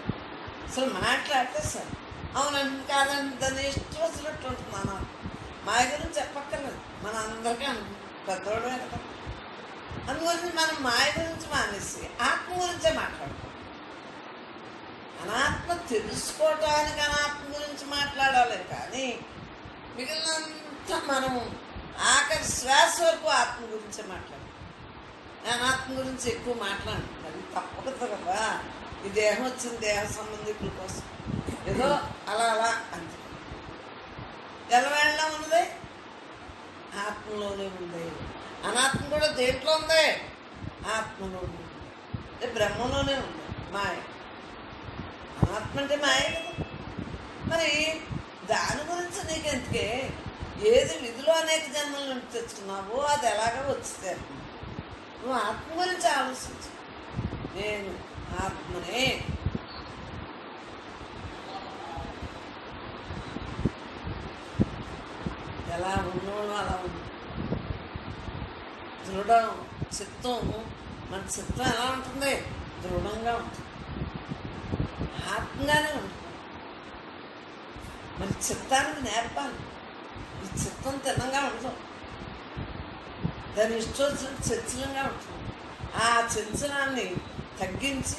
అసలు మాట్లాడితే సార్ అవునండి కాదండి దాన్ని ఇష్టం వచ్చినట్టు ఉంటుంది. అనాత్మ మా గురించి చెప్పక్కర్లేదు, మన అందరికీ పెద్దవాడే కదా. అందుగురించి మనం మాయ గురించి మానేసి ఆత్మ గురించే మాట్లాడుకోవాలి. అనాత్మ తెలుసుకోవటానికి అనాత్మ గురించి మాట్లాడాలి కానీ మిగిలినంతా మనం ఆఖరి శ్వాస వరకు ఆత్మ గురించే మాట్లాడాలి. అనాత్మ గురించి ఎక్కువ మాట్లాడు, అది తప్పదు కదా. ఈ దేహం వచ్చింది దేహ సంబంధికుల కోసం ఏదో అలా అలా అంతే. ఎలవేళ్ళ ఉన్నది ఆత్మలోనే ఉంది. అనాత్మ కూడా దేంట్లో ఉంది? ఆత్మలో ఉంది, అంటే బ్రహ్మలోనే ఉంది. మాయ అనాత్మ అంటే మాయ కదా. మరి దాని గురించి నీకెందుకే? ఏది విధిలో అనేక జన్మల నుండి తెచ్చుకున్నావో అది ఎలాగో వచ్చితే నువ్వు ఆత్మ గురించి ఆలోచించు. నేను ఆత్మనే, ఎలా ఉన్నోడు అలా ఉంది. దృఢం చిత్తం, మన చిత్తం ఎలా ఉంటుంది? దృఢంగా ఉంటుంది, ఆత్మగానే ఉంటుంది. మరి చిత్తానికి నేర్పాలి. ఈ చిత్తం తిన్నంగా ఉండదు, దాని ఇష్టం చంచలంగా ఉంటుంది. ఆ చంచలాన్ని తగ్గించి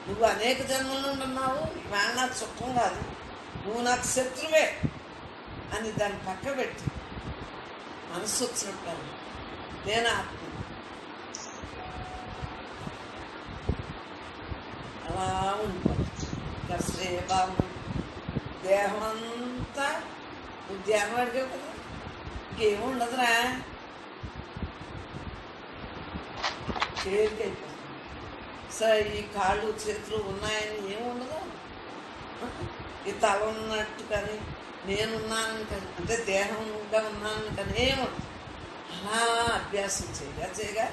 నువ్వు అనేక జన్మల నుండి ఉన్నావు, ఇవాళ నాకు సుఖం కాదు, నువ్వు నాకు శత్రువే అని దాన్ని పక్క పెట్టి మనసు వచ్చినప్పుడు నేను ఆత్మ అలా ఉండిపోతుంది. అసలు ఏ బాగుంది దేహం అంతా నువ్వు ధ్యానం అడిగావు కదా, ఇంకేమి ఉండదురా, తేలికైపోతుంది. సరే ఈ కాళ్ళు చేతులు ఉన్నాయని ఏముండదు, ఈ తల ఉన్నట్టు కానీ నేనున్నాను కానీ, అంటే దేహంగా ఉన్నాను కానీ ఏముండదు. అలా అభ్యాసం చేయగా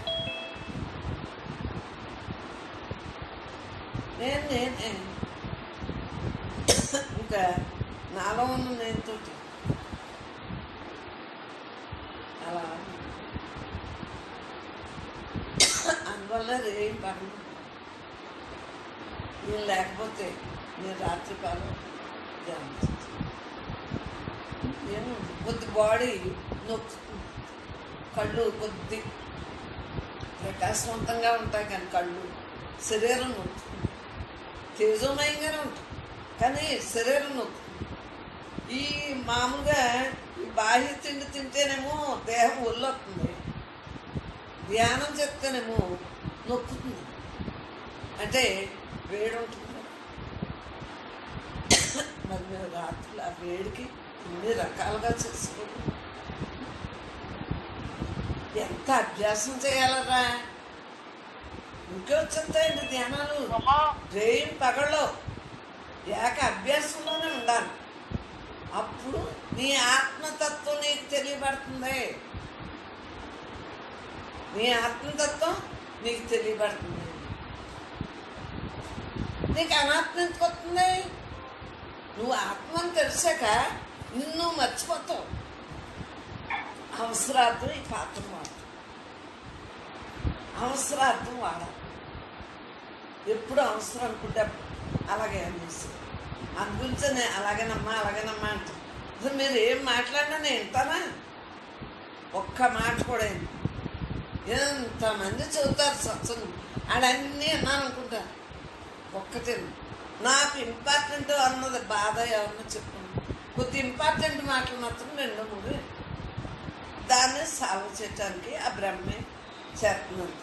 నేనే ఇంకా నాలో ఉన్న నేనుతోటి అలా అందువల్ల రేం పగలు నేను లేకపోతే నేను రాత్రికాలం నేను కొద్ది బాడీ నొక్కుతుంది, కళ్ళు కొద్ది ప్రకాశవంతంగా ఉంటాయి కానీ కళ్ళు శరీరం నొక్కుతుంది, తేజోమయంగానే ఉంటుంది కానీ శరీరం నొక్కుతుంది. ఈ మామూలుగా ఈ బాహ్య తిండి తింటేనేమో దేహం ఒళ్ళొస్తుంది, ధ్యానం చెప్తేనేమో నొక్కుతుంది, అంటే వేడి ఉంటుంది. మరి మేము రాత్రులు ఆ వేడికి ఇన్ని రకాలుగా చేసుకోవాలి. ఎంత అభ్యాసం చేయాలరా, ఇంకే వచ్చేస్తాయండి ధ్యానాలు. రేయం పగళ్ళు ఏక అభ్యాసంలోనే ఉండాలి. అప్పుడు నీ ఆత్మతత్వం నీకు తెలియబడుతుంది, నీ ఆత్మతత్వం నీకు తెలియబడుతుంది. నీకు అనాత్మ ఎందుకు వస్తుంది? నువ్వు ఆత్మని తెలిసాక నిన్ను మర్చిపోతావు. అవసరార్థం ఈ పాత్ర వాడతాం, అవసరార్థం వాడాలి. ఎప్పుడు అవసరం అనుకుంటే అలాగే అనేసి అందుగురించి నేను అలాగేనమ్మా అలాగేనమ్మా అంటాను. అసలు మీరు ఏం మాట్లాడినా నేను వింటానా? ఒక్క మాట కూడా ఎంతమంది చెబుతారు సత్సంగం, ఆడన్నీ అన్నాను అనుకుంటాను. ఒక్కటే నాకు ఇంపార్టెంట్ అన్నది బాధ ఎవరన్నా చెప్పండి. కొద్ది ఇంపార్టెంట్ మాటలు మాత్రం 2-3 దాన్ని సాల్వ్ చేయటానికి ఆ బ్రహ్మే చేస్తున్నాను.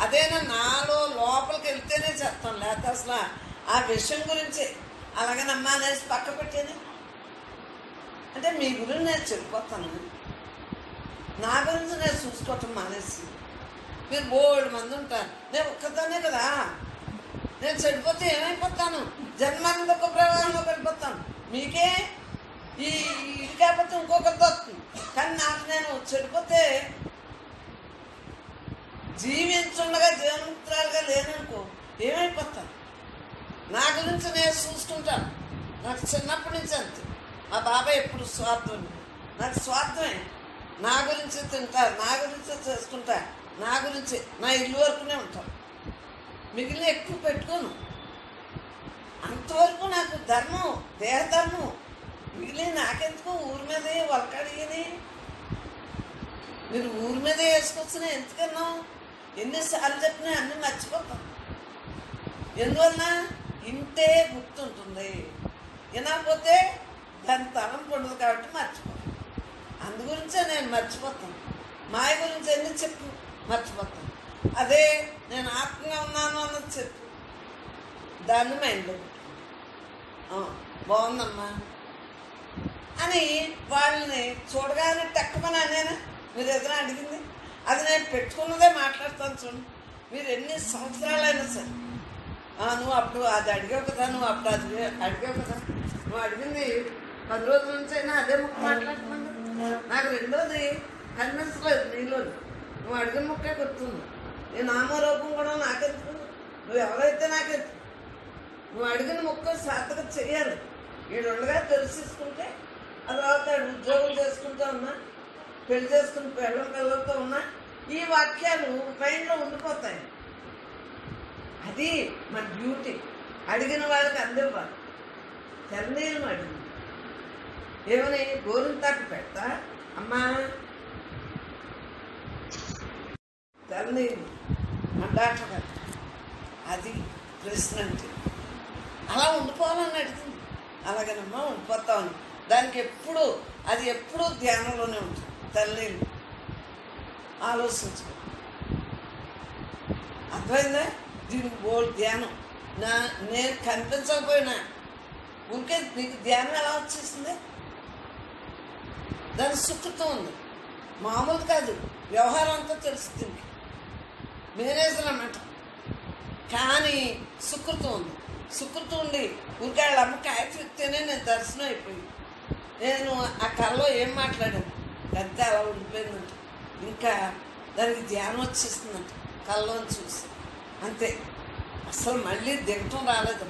అదేనా నాలో లోపలికి వెళ్తేనే చేస్తాను, లేకపోతే అసలు ఆ విషయం గురించి అలాగేనమ్మా అనేసి పక్క పెట్టేది. అంటే మీ గురించి నేను చెప్పిపోతాను, నా గురించి నేను చూసుకోవటం మానేసి. మీరు బోల్డ్ మంది ఉంటారు, నేను ఒక్కదానే కదా. నేను చెడిపోతే ఏమైపోతాను? జన్మకు ప్రవాహంలో వెళ్ళిపోతాను. మీకే ఇది కాకపోతే ఇంకొకరితో వస్తుంది, కానీ నాకు నేను చెడిపోతే జీవించుండగా జీవనముక్తురాలుగా లేననుకో ఏమైపోతాను? నా గురించి నేను చూసుకుంటాను. నాకు చిన్నప్పటి నుంచి అంతే. మా బాబాయ్ ఎప్పుడు స్వార్థం, నాకు స్వార్థమే. నా గురించి తింటా, నా గురించి చేసుకుంటా, నా గురించి నా ఇల్లు వరకునే ఉంటాను, మిగిలిన ఎక్కువ పెట్టుకోను. అంతవరకు నాకు ధర్మం, దేహధర్మం. మిగిలిన నాకెందుకు ఊరి మీదే వలకడిగని. మీరు ఊరి మీదే వేసుకొచ్చినా ఎందుకన్నా ఎన్నిసార్లు చెప్పినా అన్నీ మర్చిపోతాం. ఎందువల్ల ఇంతే గుర్తుంటుంది, వినకపోతే దాని తరం పండుదు కాబట్టి మర్చిపోతాను. అందు గురించే నేను మర్చిపోతాను. మాయ గురించి ఎన్ని చెప్పు మర్చిపోతాను. అదే నేను ఆత్మగా ఉన్నాను అన్నది చెప్పు, దాన్ని మైండ్లో పెట్టు. బాగుందమ్మా అని వాళ్ళని చూడగానే టక్కుమని అనేనా మీరు ఏదైనా అడిగింది? అది నేను పెట్టుకున్నదే మాట్లాడతాను చూడండి. మీరు ఎన్ని సంవత్సరాలైనా సరే నువ్వు అప్పుడు అది అడిగావు కదా, నువ్వు అప్పుడు అది అడిగావు కదా, నువ్వు అడిగింది 10 రోజుల నుంచి అయినా అదే ముక్క మాట్లాడుతున్నాను. నాకు రెండోది కన్విన్స్లేదు నీలో. నువ్వు అడిగిన ముక్కే గుర్తుంది. నీ నామరూపం కూడా నాకెందుకు, నువ్వు ఎవరైతే నాకెందుకు. నువ్వు అడిగిన ముక్క సార్థకత చెయ్యాలి. వీడుండగా తెలిసేసుకుంటే ఆ తర్వాత ఉద్యోగం చేసుకుంటూ ఉన్నా, పెళ్లి చేసుకుని పిల్లలతో ఉన్నా ఈ వాక్యాలు మైండ్లో ఉండిపోతాయి. అది మన డ్యూటీ. అడిగిన వాళ్ళకి అందివ్వాలి. తెల్లనీళ్ళు అడిగింది ఏమని గోరింతాకు పెడతా అమ్మా, తెల్లనీళ్ళు డాక్టర్ గారు. అది ప్రశ్న అంటే అలా ఉండిపోవాలని అడిగింది. అలాగేనమ్మా ఉండిపోతామని. దానికి ఎప్పుడు అది ఎప్పుడూ ధ్యానంలోనే ఉంటుంది. తల్లిని ఆలోచించు, అర్థమైందా? దీనికి బోల్డ్ ధ్యానం. నేను కనిపించకపోయినా ఊరికే నీకు ధ్యానం ఎలా వచ్చేసింది? దాని సుఖృతం ఉంది, మామూలు కాదు. వ్యవహారం అంతా తెలుస్తుంది, మేనేజర్ అన్నమాట. కానీ సుకృతం ఉంది. సుకృతం ఉండి ఊరికే వాళ్ళ అమ్మ కాయ చెప్తేనే నేను దర్శనం అయిపోయింది. నేను ఆ కళలో ఏం మాట్లాడాను అంతే అలా ఉండిపోయిందంట. ఇంకా దానికి ధ్యానం వచ్చేస్తుందంట కళ్ళలోని చూసి. అంతే అసలు మళ్ళీ దిగటం రాలేదు.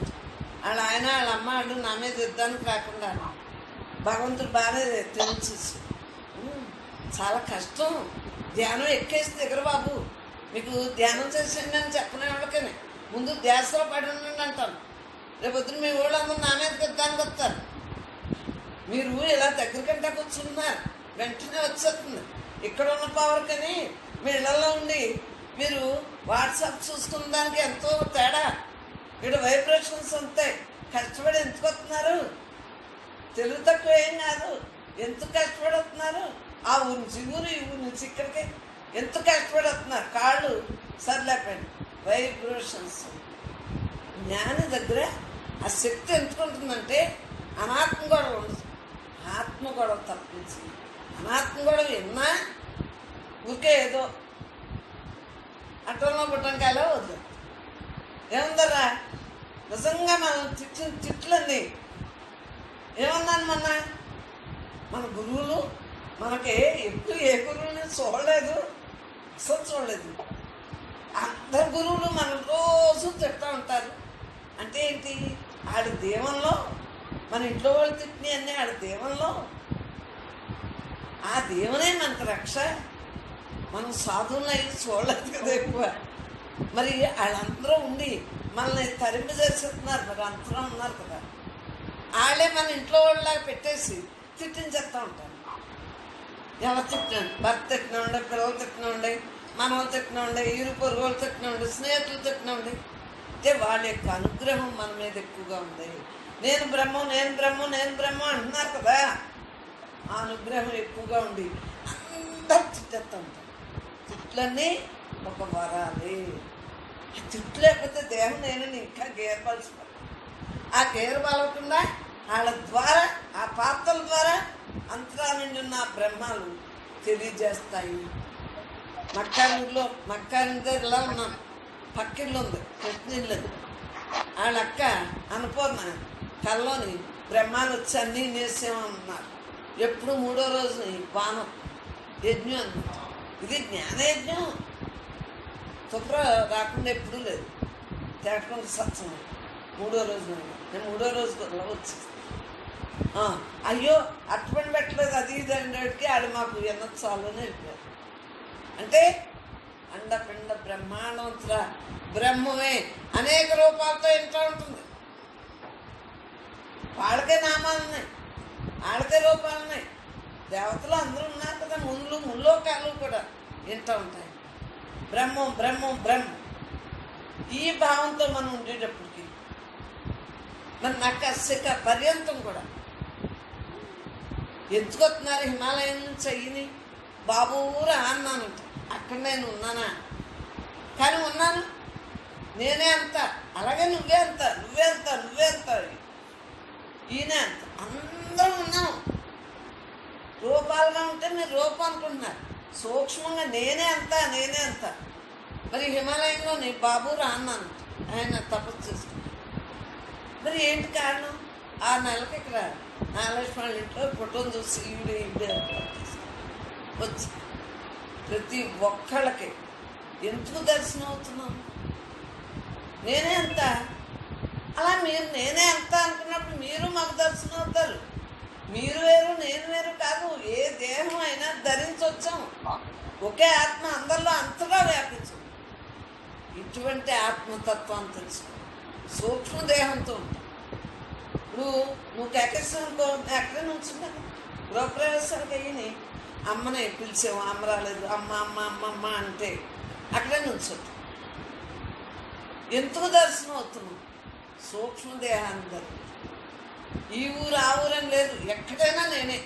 వాళ్ళ ఆయన వాళ్ళ అమ్మ వాళ్ళు నా మీద యుద్ధానికి రాకుండా భగవంతుడు బాగానే తెలిసేసి చాలా కష్టం. ధ్యానం ఎక్కేసి దిగరు బాబు, మీకు ధ్యానం చేసేయండి అని చెప్పనే వాళ్ళకని ముందు ధ్యాసలో పడి ఉండండి అంటాను. రేపొద్దున మీ వాళ్ళందరూ నా మీదకి యుద్ధానికి వస్తారు. మీరు ఇలా దగ్గరికంటే కూర్చున్నారు, వెంటనే వచ్చేస్తుంది. ఇక్కడ ఉన్న పవర్ కానీ మీ ఇళ్లలో ఉండి మీరు వాట్సాప్ చూసుకున్న దానికి ఎంతో తేడా. ఇక్కడ వైబ్రేషన్స్ ఉంటాయి. కష్టపడి ఎందుకు వస్తున్నారు? తెలుగు తక్కువ ఏం కాదు. ఎందుకు కష్టపడి వస్తున్నారు? ఆ ఊరి నుంచి ఊరు, ఈ ఊరి నుంచి ఇక్కడికి ఎంత కష్టపడి వస్తున్నారు. కాళ్ళు సరిలేకపోయింది. వైబ్రేషన్స్. జ్ఞాని దగ్గర ఆ శక్తి ఎందుకుంటుందంటే అనాత్మ గొడవ ఉండదు, ఆత్మ గొడవ తప్పించి. అనాత్మ గొడవ విన్నా ఊరికే ఏదో అట్టంలో పుట్టంకాయలో వద్దు. ఏముందరా నిజంగా మనం తిట్టిన తిట్లన్నీ ఏమన్నాను మొన్న? మన గురువులు మనకి ఎప్పుడు ఏ గురువుని చూడలేదు, అసలు చూడలేదు. అందరు గురువులు మన రోజు తిడుతూ ఉంటారు. అంటే ఏంటి? ఆడి దేవంలో మన ఇంట్లో వాళ్ళు తిట్టినవి అన్నీ ఆడి దేవంలో. ఆ దేవునే మనకు రక్ష. మనం సాధువులను అయ్యి చూడలేదు కదా ఎక్కువ. మరి వాళ్ళందరూ ఉండి మనల్ని తరిమి చేసేస్తున్నారు. మరి అంతలో ఉన్నారు కదా, వాళ్ళే మన ఇంట్లో వాళ్ళలాగా పెట్టేసి తిట్టించేస్తూ ఉంటారు. ఎవరు తిట్టినండి? భర్త తిట్టినా ఉండే, పిల్లలు తిట్టినా ఉండే, మనవలు తిట్టినా ఉండే, ఇరు పొరుగు వాళ్ళు తిట్టినా ఉండే, స్నేహితులు తిట్టినా ఉండే. అంటే వాళ్ళ యొక్క అనుగ్రహం మన మీద ఎక్కువగా ఉంది. నేను బ్రహ్మం, నేను బ్రహ్మం, నేను బ్రహ్మం అంటున్నారు కదా, ఆ అనుగ్రహం ఎక్కువగా ఉండి అందరూ తిట్టేస్తూ ఉంటారు. తిట్లన్నీ ఒక వరాలే. ఆ తిట్లు లేకపోతే దేహం నేను ఇంకా గేరపలుచుకోవాలి. ఆ గేరపలకుండా వాళ్ళ ద్వారా, ఆ పాత్రల ద్వారా అంతరా నుండి ఉన్న బ్రహ్మాలు తెలియజేస్తాయి. మక్కానిలో మక్కాని ఇలా ఉన్నాను, పక్కిళ్ళు ఉంది, కృష్ణిళ్ళు. వాళ్ళ అక్క అనుపూర్ణ కల్లోని బ్రహ్మాలు వచ్చి అన్నీ నేసేమన్నారు. ఎప్పుడు 3వ రోజుని బాణం యజ్ఞం అన్నమాట. ఇది జ్ఞానయజ్ఞం. తుప్ర రాకుండా ఎప్పుడూ లేదు. తేటకుండా సత్సం 3వ రోజు. నేను 3వ రోజు వచ్చేసి అయ్యో అట్టుపని పెట్టలేదు అది ఇది అనేటికి ఆడు మాకు ఎన్నొచ్చాలని వెళ్ళిపోయారు. అంటే అండపిండ బ్రహ్మాండంతుల బ్రహ్మమే అనేక రూపాలతో ఇంట్లో ఉంటుంది. వాళ్ళకే నామాలు ఉన్నాయి, వాళ్ళకే రూపాలు ఉన్నాయి. దేవతలు అందరూ ఉన్నారు కదా, ముల్లోకాలు కూడా ఇంట్లో ఉంటాయి. బ్రహ్మం బ్రహ్మం బ్రహ్మం. ఈ భావంతో మనం ఉండేటప్పటికి మరి నక్కశిఖ పర్యంతం కూడా ఎత్తుకొస్తున్నారు. హిమాలయం నుంచి అయ్యిని బాబూరా అన్నానంట. అక్కడ నేను ఉన్నానా? కానీ ఉన్నాను. నేనే అంత, అలాగే నువ్వే అంత, నువ్వే అంత, నువ్వే అంత, ఈయనే అంత, అందరం ఉన్నాం. రూపాలుగా ఉంటే మీరు రూపం అనుకుంటున్నారు, సూక్ష్మంగా నేనే అంత, నేనే అంత. మరి హిమాలయంలో నీ బాబూరా అన్నాను, ఆయన తపస్సు చేసుకున్నాను. మరి ఏంటి కారణం? 6 నెలలకి ఇక్కడ నాగలక్ష్మి వాళ్ళ ఇంట్లో ఫోటోలు చూసి ఈవిడే వచ్చి ప్రతి ఒక్కళ్ళకి ఎందుకు దర్శనం అవుతున్నాం? నేనే అంత. అలా మీరు నేనే అంత అనుకున్నప్పుడు మీరు మాకు దర్శనం అవుతారు. మీరు వేరు, నేను వేరు కాదు. ఏ దేహం అయినా ధరించొచ్చాం. ఒకే ఆత్మ అందరిలో అంతగా వ్యాపించు. ఇటువంటి ఆత్మతత్వాన్ని తెలుసుకో. సూక్ష్మదేహంతో ఉంటాం. ఇప్పుడు నువ్వు కేకేసానుకో, ఎక్కడే నుంచున్నాను. గృహప్రవేశానికి అయ్యి అమ్మని పిలిచావు, అమ్మ రాలేదు, అమ్మ అమ్మ అమ్మ అమ్మ అంటే అక్కడే నుంచుంటాం. ఎందుకు దర్శనం అవుతున్నాం? సూక్ష్మదేహాన్ని ధరి. ఈ ఊరు ఆ ఊరని లేదు, ఎక్కడైనా నేనే.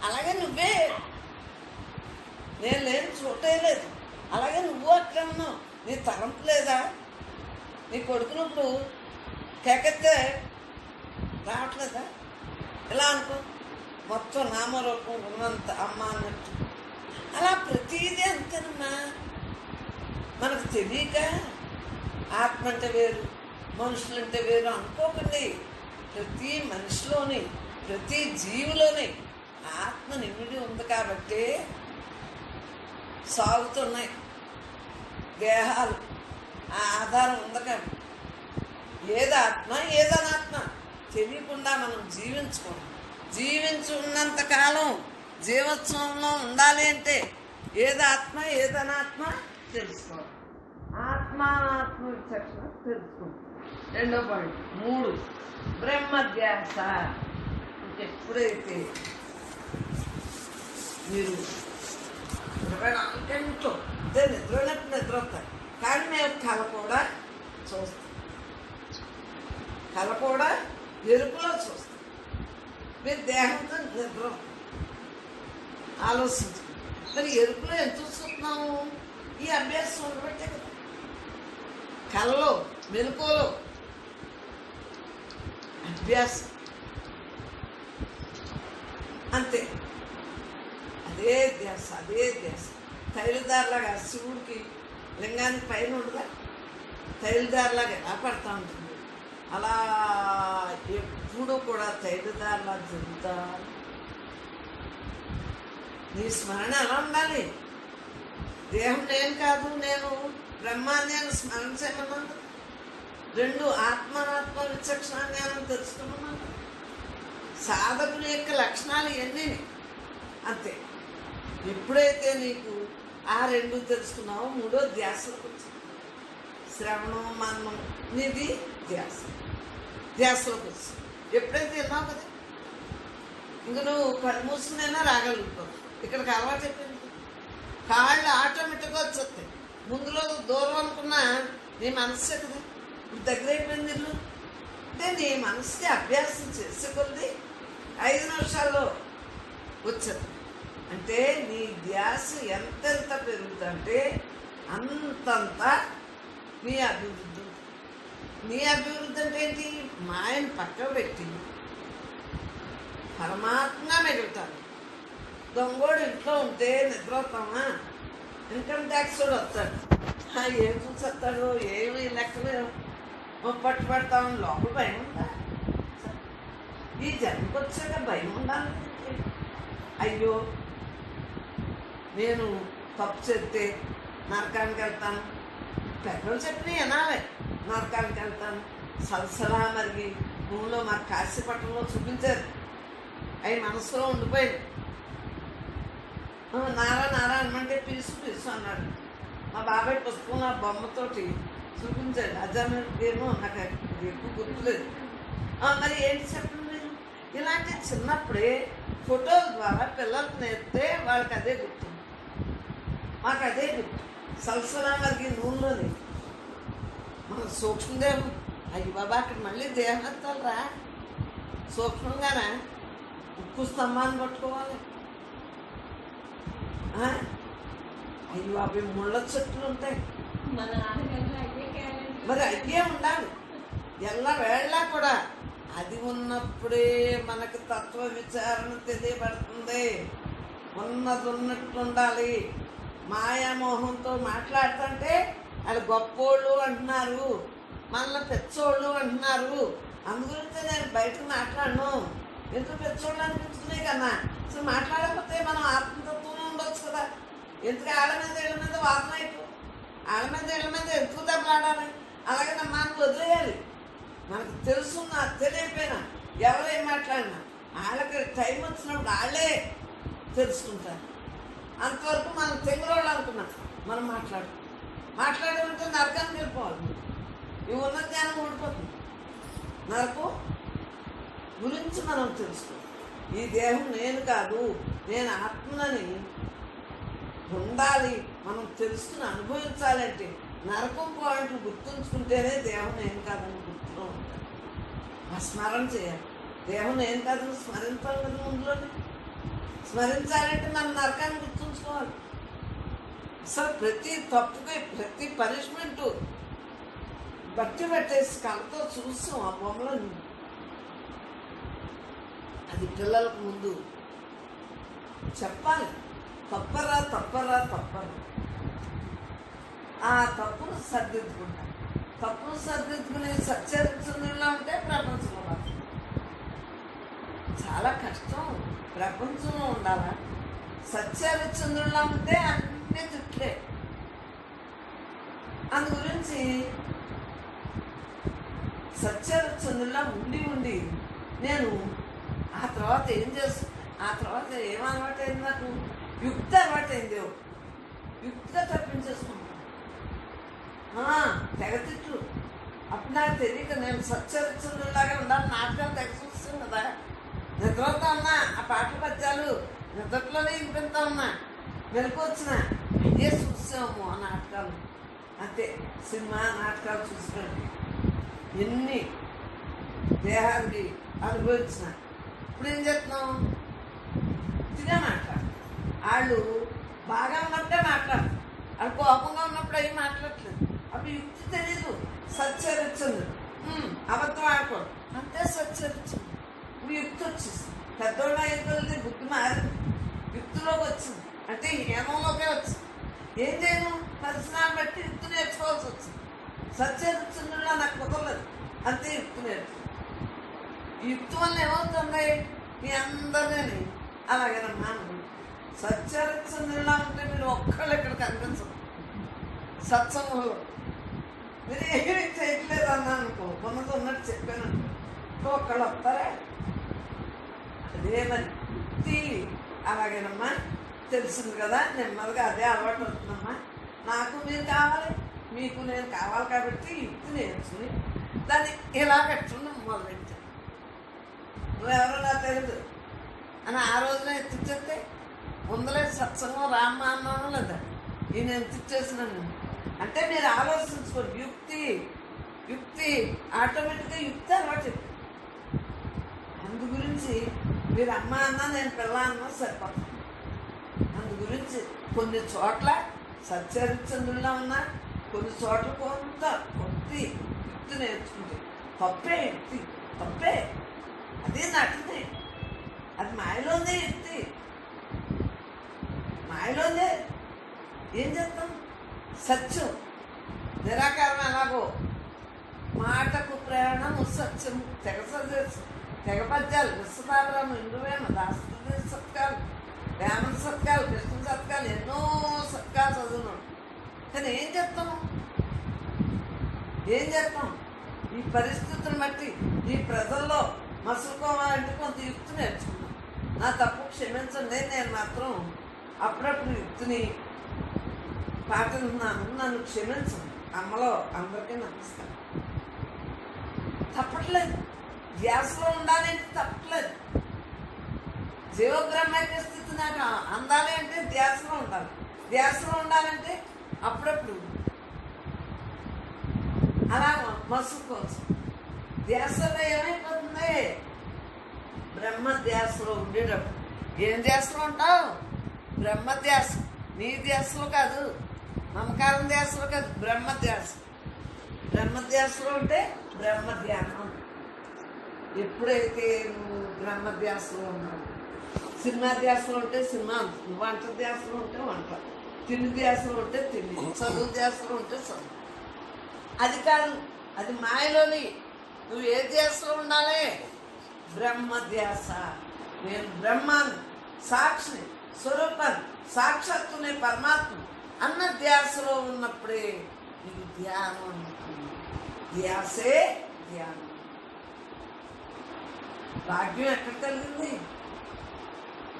అలాగే నువ్వే, నేను లేని చోటే లేదు. అలాగే నువ్వు అక్కడ ఉన్నావు. నీ తలంపు లేదా? నీ కొడుకునప్పుడు కేకెత్తే రావట్లేదా? ఎలా అనుకో, మొత్తం నామరూపం ఉన్నంత అమ్మ అన్నట్టు. అలా ప్రతీదీ అంతేనమ్మా. మనకు తెలియక ఆత్మ అంటే వేరు, మనుషులంటే వేరు అనుకోకండి. ప్రతి మనిషిలోని, ప్రతి జీవిలోని ఆత్మ నిమిడి ఉంది కాబట్టి సాగుతున్నాయి దేహాలు. ఆ ఆధారం ఉంది కాబట్టి ఏదాత్మ ఏదనాత్మ తెలియకుండా మనం జీవించుకోం. జీవించి ఉన్నంతకాలం జీవోత్సవంలో ఉండాలి అంటే ఏదాత్మ ఏదనాత్మ తెలుసుకోవాలి. ఆత్మానాత్మ విచక్షణ తెలుసుకోండి. రెండో పాయింట్ 3 బ్రహ్మధ్యాస. ఇంకెప్పుడైతే మీరు 24 గంటలు అదే నిద్ర వస్తాయి, కానీ మేము కళ కూడా చూస్తాం. కళ కూడా ఎరుపులో చూస్తాం. మీరు దేహంతో నిద్ర ఆలోచించు. మరి ఎరుపులో ఎంత చూస్తున్నాము? ఈ అభ్యాసం ఉండబట్టే కదా. కళలో మెలకువలో అభ్యాసం అంతే. అదే ధ్యాస అదే ధ్యాస. తైలదారులాగా శివుడికి లింగానికి పైన ఉండదా, తైలదారులాగా ఎలా పడతా ఉంటుంది, అలా ఎప్పుడు కూడా తైలదారులా జరుగుతా. నీ స్మరణ ఎలా ఉండాలి? దేహం నేను కాదు, నేను బ్రహ్మాన్ని అని స్మరణ చేయమన్నాను. 2 ఆత్మనాత్మ విచక్షణ జ్ఞానం తెలుసుకున్నాను. సాధకుని యొక్క లక్షణాలు ఎన్ని అంతే. ఎప్పుడైతే నీకు ఆ 2 తెలుసుకున్నావో 3వ ధ్యాసలోకి వచ్చింది. శ్రవణం మననం నీది ధ్యాసలోకి వచ్చింది. ఎప్పుడైతే విన్నావు కదా, ఇంక నువ్వు కళ్ళు మూసుకునైనా రాగలుగుతావు. ఇక్కడికి అలవాటు అయిపోయింది. కాళ్ళు ఆటోమేటిక్గా వచ్చేస్తాయి. ముందులో దూరం అనుకున్నా నీ మనస్సే కదా, ఇప్పుడు దగ్గర అయిపోయింది ఇల్లు. అంటే నీ మనసుకి అభ్యాసం చేసే కొద్ది 5 నిమిషాల్లో వచ్చేది. అంటే నీ ధ్యాస ఎంతెంత పెరుగుతుందంటే అంతంత నీ అభివృద్ధి. నీ అభివృద్ధి అంటే ఏంటి? మాయను పక్కకు పెట్టి పరమాత్మ మిగులుతాను. దొంగోడు ఇంట్లో ఉంటే నిద్రపోతామా? ఇన్కమ్ ట్యాక్స్ కూడా వస్తాడు, ఏం చూసేస్తాడు, ఏమి లెక్కలు పట్టుబడతామని లోపల భయం ఉందా? ఈ జన్మకు వచ్చాక భయం ఉండాలి. అయ్యో నేను తప్పు చేస్తే నరకానికి వెళ్తాను, పెద్దలు చెప్పినవి వినాలి. నరకానికి వెళ్తాను సలసలా మరిగి భూమిలో మాకు కాశీపట్నంలో చూపించారు. అవి మనసులో ఉండిపోయింది. నారా అనమంటే పీసు అన్నాడు. మా బాబాయ్ పుస్తకం ఆ బొమ్మతోటి చూపించాడు. అజామేమో నాకు ఎక్కువ గుర్తులేదు. మరి ఏంటి చెప్పండి మీరు? ఇలాంటి చిన్నప్పుడే ఫోటోల ద్వారా పిల్లలకు నేర్పితే వాళ్ళకి అదే గుర్తు, మాకు అదే గుర్తు. సలసలా మరిగి నూనెలోని మన సూక్ష్మదేహం. అయ్యి బాబా అక్కడ మళ్ళీ దేహమెత్తాలి రా, సూక్ష్మంగానే ఉక్కు స్తంభాన్ని పట్టుకోవాలి. అయ్యో అవి ముళ్ళ చెట్లు ఉంటాయి, మరి అయ్యే ఉండాలి ఎల్ల వేళ్ళ కూడా. అది ఉన్నప్పుడే మనకు తత్వ విచారణ తెలియబడుతుంది. ఉన్నది ఉన్నట్లు ఉండాలి. మాయామోహంతో మాట్లాడుతుంటే వాళ్ళు గొప్పోళ్ళు అంటున్నారు, మనల్ని పెచ్చోళ్ళు అంటున్నారు. అందుగురించి నేను బయటకు మాట్లాడను. ఎందుకు పెచ్చోళ్ళు అనిపించుకున్నాయి కన్నా. అసలు మాట్లాడకపోతే మనం ఆత్మతత్వంలో ఉండొచ్చు కదా. ఎందుకు ఆళ్ళ మీద వాదన అయిపో, ఆళ్ళ మీద ఎందుకు దెబ్బలాడాలి? అలాగే మనం వదిలేయాలి. మనకు తెలుసున్నా తెలియకపోయినా ఎవరేం మాట్లాడినా వాళ్ళకి టైం వచ్చినప్పుడు వాళ్ళే తెలుసుకుంటారు. అంతవరకు మనం తెంగురోళ్ళు అనుకున్నాం. మనం మాట్లాడమంటే నరకానికి వెళ్ళిపోవాలి. ఈ ఉన్న జ్ఞానం ఊడిపోతుంది. నరకం గురించి మనం తెలుసుకోవాలి. ఈ దేహం నేను కాదు, నేను ఆత్మని ఉండాలి. మనం తెలుసుకుని అనుభవించాలంటే నరకం పాయింట్లు గుర్తుంచుకుంటేనే దేహం నేను కాదని గుర్తులో ఉంటాను. ఆ స్మరణ చేయాలి. దేహం నేను కాదని స్మరించాలి కదా. ముందులోనే స్మరించాలంటే మనం నరకాన్ని గుర్తుంచుకోవాలి. అసలు ప్రతి తప్పుకి ప్రతి పనిష్మెంటు బట్టి పట్టేసి కళ్ళతో చూసాం ఆ బొమ్మలో. అది పిల్లలకు ముందు చెప్పాలి. తప్పరా ఆ తప్పును సర్దిద్దుకుంటాం. తప్పును సర్దిద్దుకునే సత్యరిచుందులో ఉంటే ప్రపంచంలో బతకాలి. చాలా కష్టం ప్రపంచంలో ఉండాలా. సత్యరిచుందులో ఉంటే అన్నీ తిట్లే. అందు గురించి సత్యచంద్రులా ఉండి నేను ఆ తర్వాత ఏం చేస్తాను, ఆ తర్వాత ఏం అలవాటైంది, నాకు యుక్తి అలవాటైంది. యుక్తిగా తప్పించేసుకుంటాను, తెగ తిట్లు. అప్పుడు నాకు తెలియక నేను సత్యచంద్రులాగా ఉండాలి. నాటకాలు తెగ చూస్తాను కదా, నిద్రతో ఉన్నా ఆ పాటల పద్యాలు నిద్రలోనే ఇంపిస్తా ఉన్నా, వెనుక వచ్చిన ఏ చూసాము ఆ నాటకాలు. అంతే, సినిమా నాటకాలు చూసినట్టు ఎన్ని దేహానికి అనుభవించిన. ఇప్పుడు ఏం చేస్తున్నాం, తినే మాట్లాడు. వాళ్ళు బాగా ఉన్నప్పుడే మాట్లాడు, వాళ్ళు కోపంగా ఉన్నప్పుడు అవి మాట్లాడట్లేదు. అప్పుడు యుక్తి తెలీదు. సత్యరిచ్చింది, అబద్ధం ఆడుకోడు, అంతే సత్యరిచ్చింది. ఇప్పుడు యుక్తి వచ్చేసింది. పెద్దోళ్ళు అయిపోయింది, బుద్ధి మారింది, యుక్తిలోకి వచ్చింది. అంటే హేమంలోకే వచ్చింది. ఏం చేయను, పరిసరాన్ని బట్టి యుక్తి నేర్చుకోవాల్సి వచ్చింది. సత్యరిచ్చిందులో నాకు కుదరలేదు, అంతే యుక్తి నేర్చు. ఈ యుక్తి వల్ల ఏమవుతుంది, మీ అందరినీ అలాగేనమ్మా. సత్యరిచ్చిందులా ఉంటే మీరు ఒక్కళ్ళు ఇక్కడ కనిపించరు. సత్సంగంలో మీరు ఏమీ చేయట్లేదు అన్నా అనుకో, ఉన్నది ఉన్నట్టు చెప్పాను అనుకో, ఒక్కళ్ళు వస్తారా? అదే మరి యుక్తి. అలాగేనమ్మా, తెలిసింది కదా, నెమ్మదిగా అదే అలవాటు అవుతుందమ్మా. నాకు మీరు కావాలి, మీకు నేను కావాలి కాబట్టి యుక్తి నేర్చుకుని దాన్ని ఇలా పెట్టుకున్నాం మొదలెట్టాను. నువ్వెవరో నాకు తెలియదు అని ఆ రోజున ఎత్తిచ్చేస్తే ముందలే సత్సంగం రామ్మ అన్నాను లేదా, ఈ నేను ఎత్తిచ్చేసినాను అంటే మీరు ఆలోచించుకోండి. యుక్తి ఆటోమేటిక్గా యుక్తి అలవాటు. అందు గురించి మీరు అమ్మ అన్నా నేను పిల్ల అన్నా సరిపోతుంది. అందు గురించి కొన్ని చోట్ల సత్యరిచంద్రులా ఉన్నా, కొన్ని చోట్ల కొంత యుక్తి నేర్చుకుంటే తప్పే. యుక్తి తప్పే, అదే నటనే, అది మాయలోనే యుక్తి, మాయలోనే. ఏం చేస్తాం, సత్యం నిరాకారం ఎలాగో, మాటకు ప్రయాణము సత్యము. తెగ పద్యాలు, విశ్వతావరము, ఇంద్రువేమ, దాస్తు సత్కాలు, వేమన సత్కాలు, కృష్ణ సత్కాలు, ఎన్నో సత్కాలు చదువున్నాడు. కానీ ఏం చెప్తాం, ఈ పరిస్థితులను బట్టి ఈ ప్రజల్లో మసులుకోవాలంటే కొంత యుక్తి నేర్చుకున్నాను. నా తప్పు క్షమించండి, నేను మాత్రం అప్పుడప్పుడు యుక్తిని పాటిస్తున్నాను, నన్ను క్షమించండి. అమ్మలో అందరికీ నమస్కారం. తప్పట్లేదు, ధ్యాసలో ఉండాలంటే తప్పట్లేదు. జీవబ్రహ్మైక్య స్థితి నాకు అందాలి అంటే ధ్యాసలో ఉండాలి. ధ్యాసలో ఉండాలంటే అప్పుడప్పుడు అలా మసులుకోవచ్చు. ధ్యాసలో ఏమైపోతుంది, బ్రహ్మ ధ్యాసలో ఉండేటప్పుడు. ఏం ధ్యాసలో ఉంటావు, బ్రహ్మ ధ్యాస. నీ ధ్యాసలో కాదు, మమకారం ధ్యాసలో కాదు, బ్రహ్మ ధ్యాస. బ్రహ్మ ధ్యాసలో ఉంటే బ్రహ్మ ధ్యానం. ఎప్పుడైతే నువ్వు బ్రహ్మ ధ్యాసలో ఉన్నావు, సినిమా ధ్యాసలో ఉంటే సినిమా, వంట ధ్యాసలో ఉంటే వంట, తిండి ధ్యాసలో ఉంటే తిండి, చదువు ధ్యాసలో ఉంటే చదువు. అది కాదు, అది మాయలోని. నువ్వు ఏ ధ్యాసలో ఉండాలి, బ్రహ్మ ధ్యాస. నేను బ్రహ్మాన్ని, సాక్షిని, స్వరూపాన్ని, సాక్షాత్తునే పరమాత్మ అన్న ధ్యాసలో ఉన్నప్పుడే నీకు ధ్యానం ఉంటుంది. ధ్యాసే ధ్యానం. భాగ్యం ఎక్కడ కలిగింది,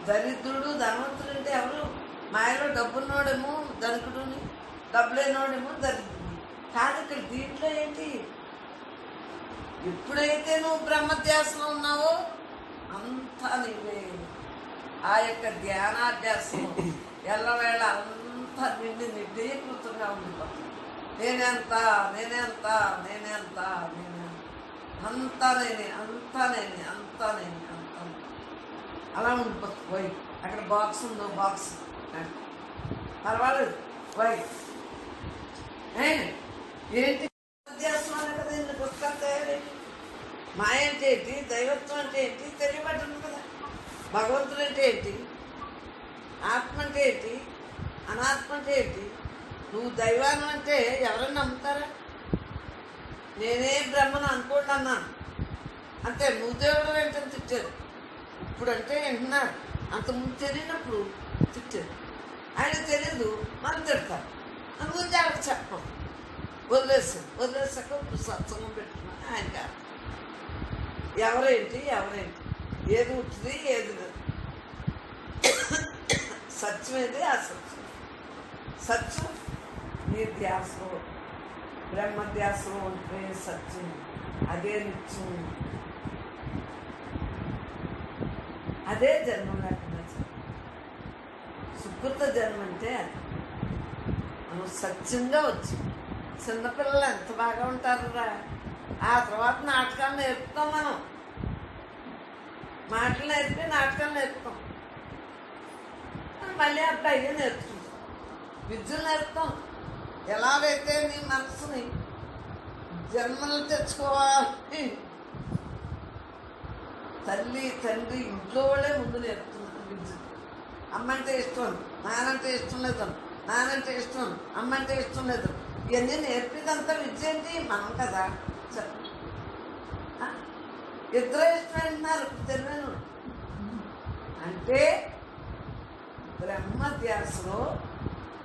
దరిద్రుడు ధనవంతుడు అంటే ఎవరు, మాయలో డబ్బున్నోడేమో ధనికుడుని, డబ్బు లేనోడేమో దరిద్రుడు కాదు. ఇక్కడ దీంట్లో ఏంటి, ఎప్పుడైతే నువ్వు బ్రహ్మధ్యాసలో ఉన్నావో అంతా నీవే. ఆ యొక్క ధ్యానాభ్యాసం ఎల్లవేళ అంతా నిర్ణయకృతంగా ఉండిపోతుంది. నేనెంత అలా ఉండిపోతుంది. వై అక్కడ బాక్స్ ఉందో బాక్స్ పర్వాలేదు. వై ఏంటి అధ్యాసనాలు కదా, ఇన్ని పుస్తకాలు తయారేంటి, మాయ అంటే ఏంటి, దైవత్వం అంటే ఏంటి తెలియబడ్డాను కదా. భగవంతుడు అంటే ఏంటి, ఆత్మ అంటే ఏంటి, అనాత్మ అంటే ఏంటి. నువ్వు దైవాన్ని అంటే ఎవరైనా నమ్ముతారా? నేనే బ్రహ్మను అనుకోండి అన్నాను అంటే, నువ్వు దేవుడు ఏంటని తిట్టారు. ఇప్పుడంటే వింటున్నారు, అంతకుముందు తెలియనప్పుడు తిట్టారు. ఆయన తెలియదు, మనం తిడతారు. అందుగురించి ఆవిడ చెప్పం, వదిలేసాక ఇప్పుడు సత్సంగం పెట్టుకున్నాను. ఆయన కాదు. ఎవరేంటి ఏది ఉంటుంది ఏది లేదు. సత్యం ఏది అసత్యం. సత్యం నీ ధ్యాసలో బ్రహ్మ ధ్యాసలో ఉంటే సత్యం, అదే నిత్యం, అదే జన్మ లేకుండా సుకృత జన్మ అంటే అది. మనం సత్యంగా వచ్చి చిన్నపిల్లలు ఎంత బాగా ఉంటారురా. ఆ తర్వాత నాటకాలు నేర్పుతాం, మనం మాటలు నేర్పి నాటకాలు నేర్పుతాం, మళ్ళీ అబ్బాయి నేర్పుతుంటాం, విద్యలు నేర్పుతాం. ఎలాగైతే నీ మనసుని జన్మలు తెచ్చుకోవాలి తల్లి తండ్రి ఇంట్లో వాళ్ళే ముందు నేర్పుతున్నారు విద్య. అమ్మంటే ఇష్టం, నానంటే ఇష్టం లేదు, నానంటే ఇష్టం, అమ్మంటే ఇష్టం లేదు. ఇవన్నీ నేర్పేదంతా విద్య ఏంటి? మనం కదా. చెప్ప ఇద్దరు ఇష్టమంటున్నారు తెలియను అంటే బ్రహ్మధ్యాసలో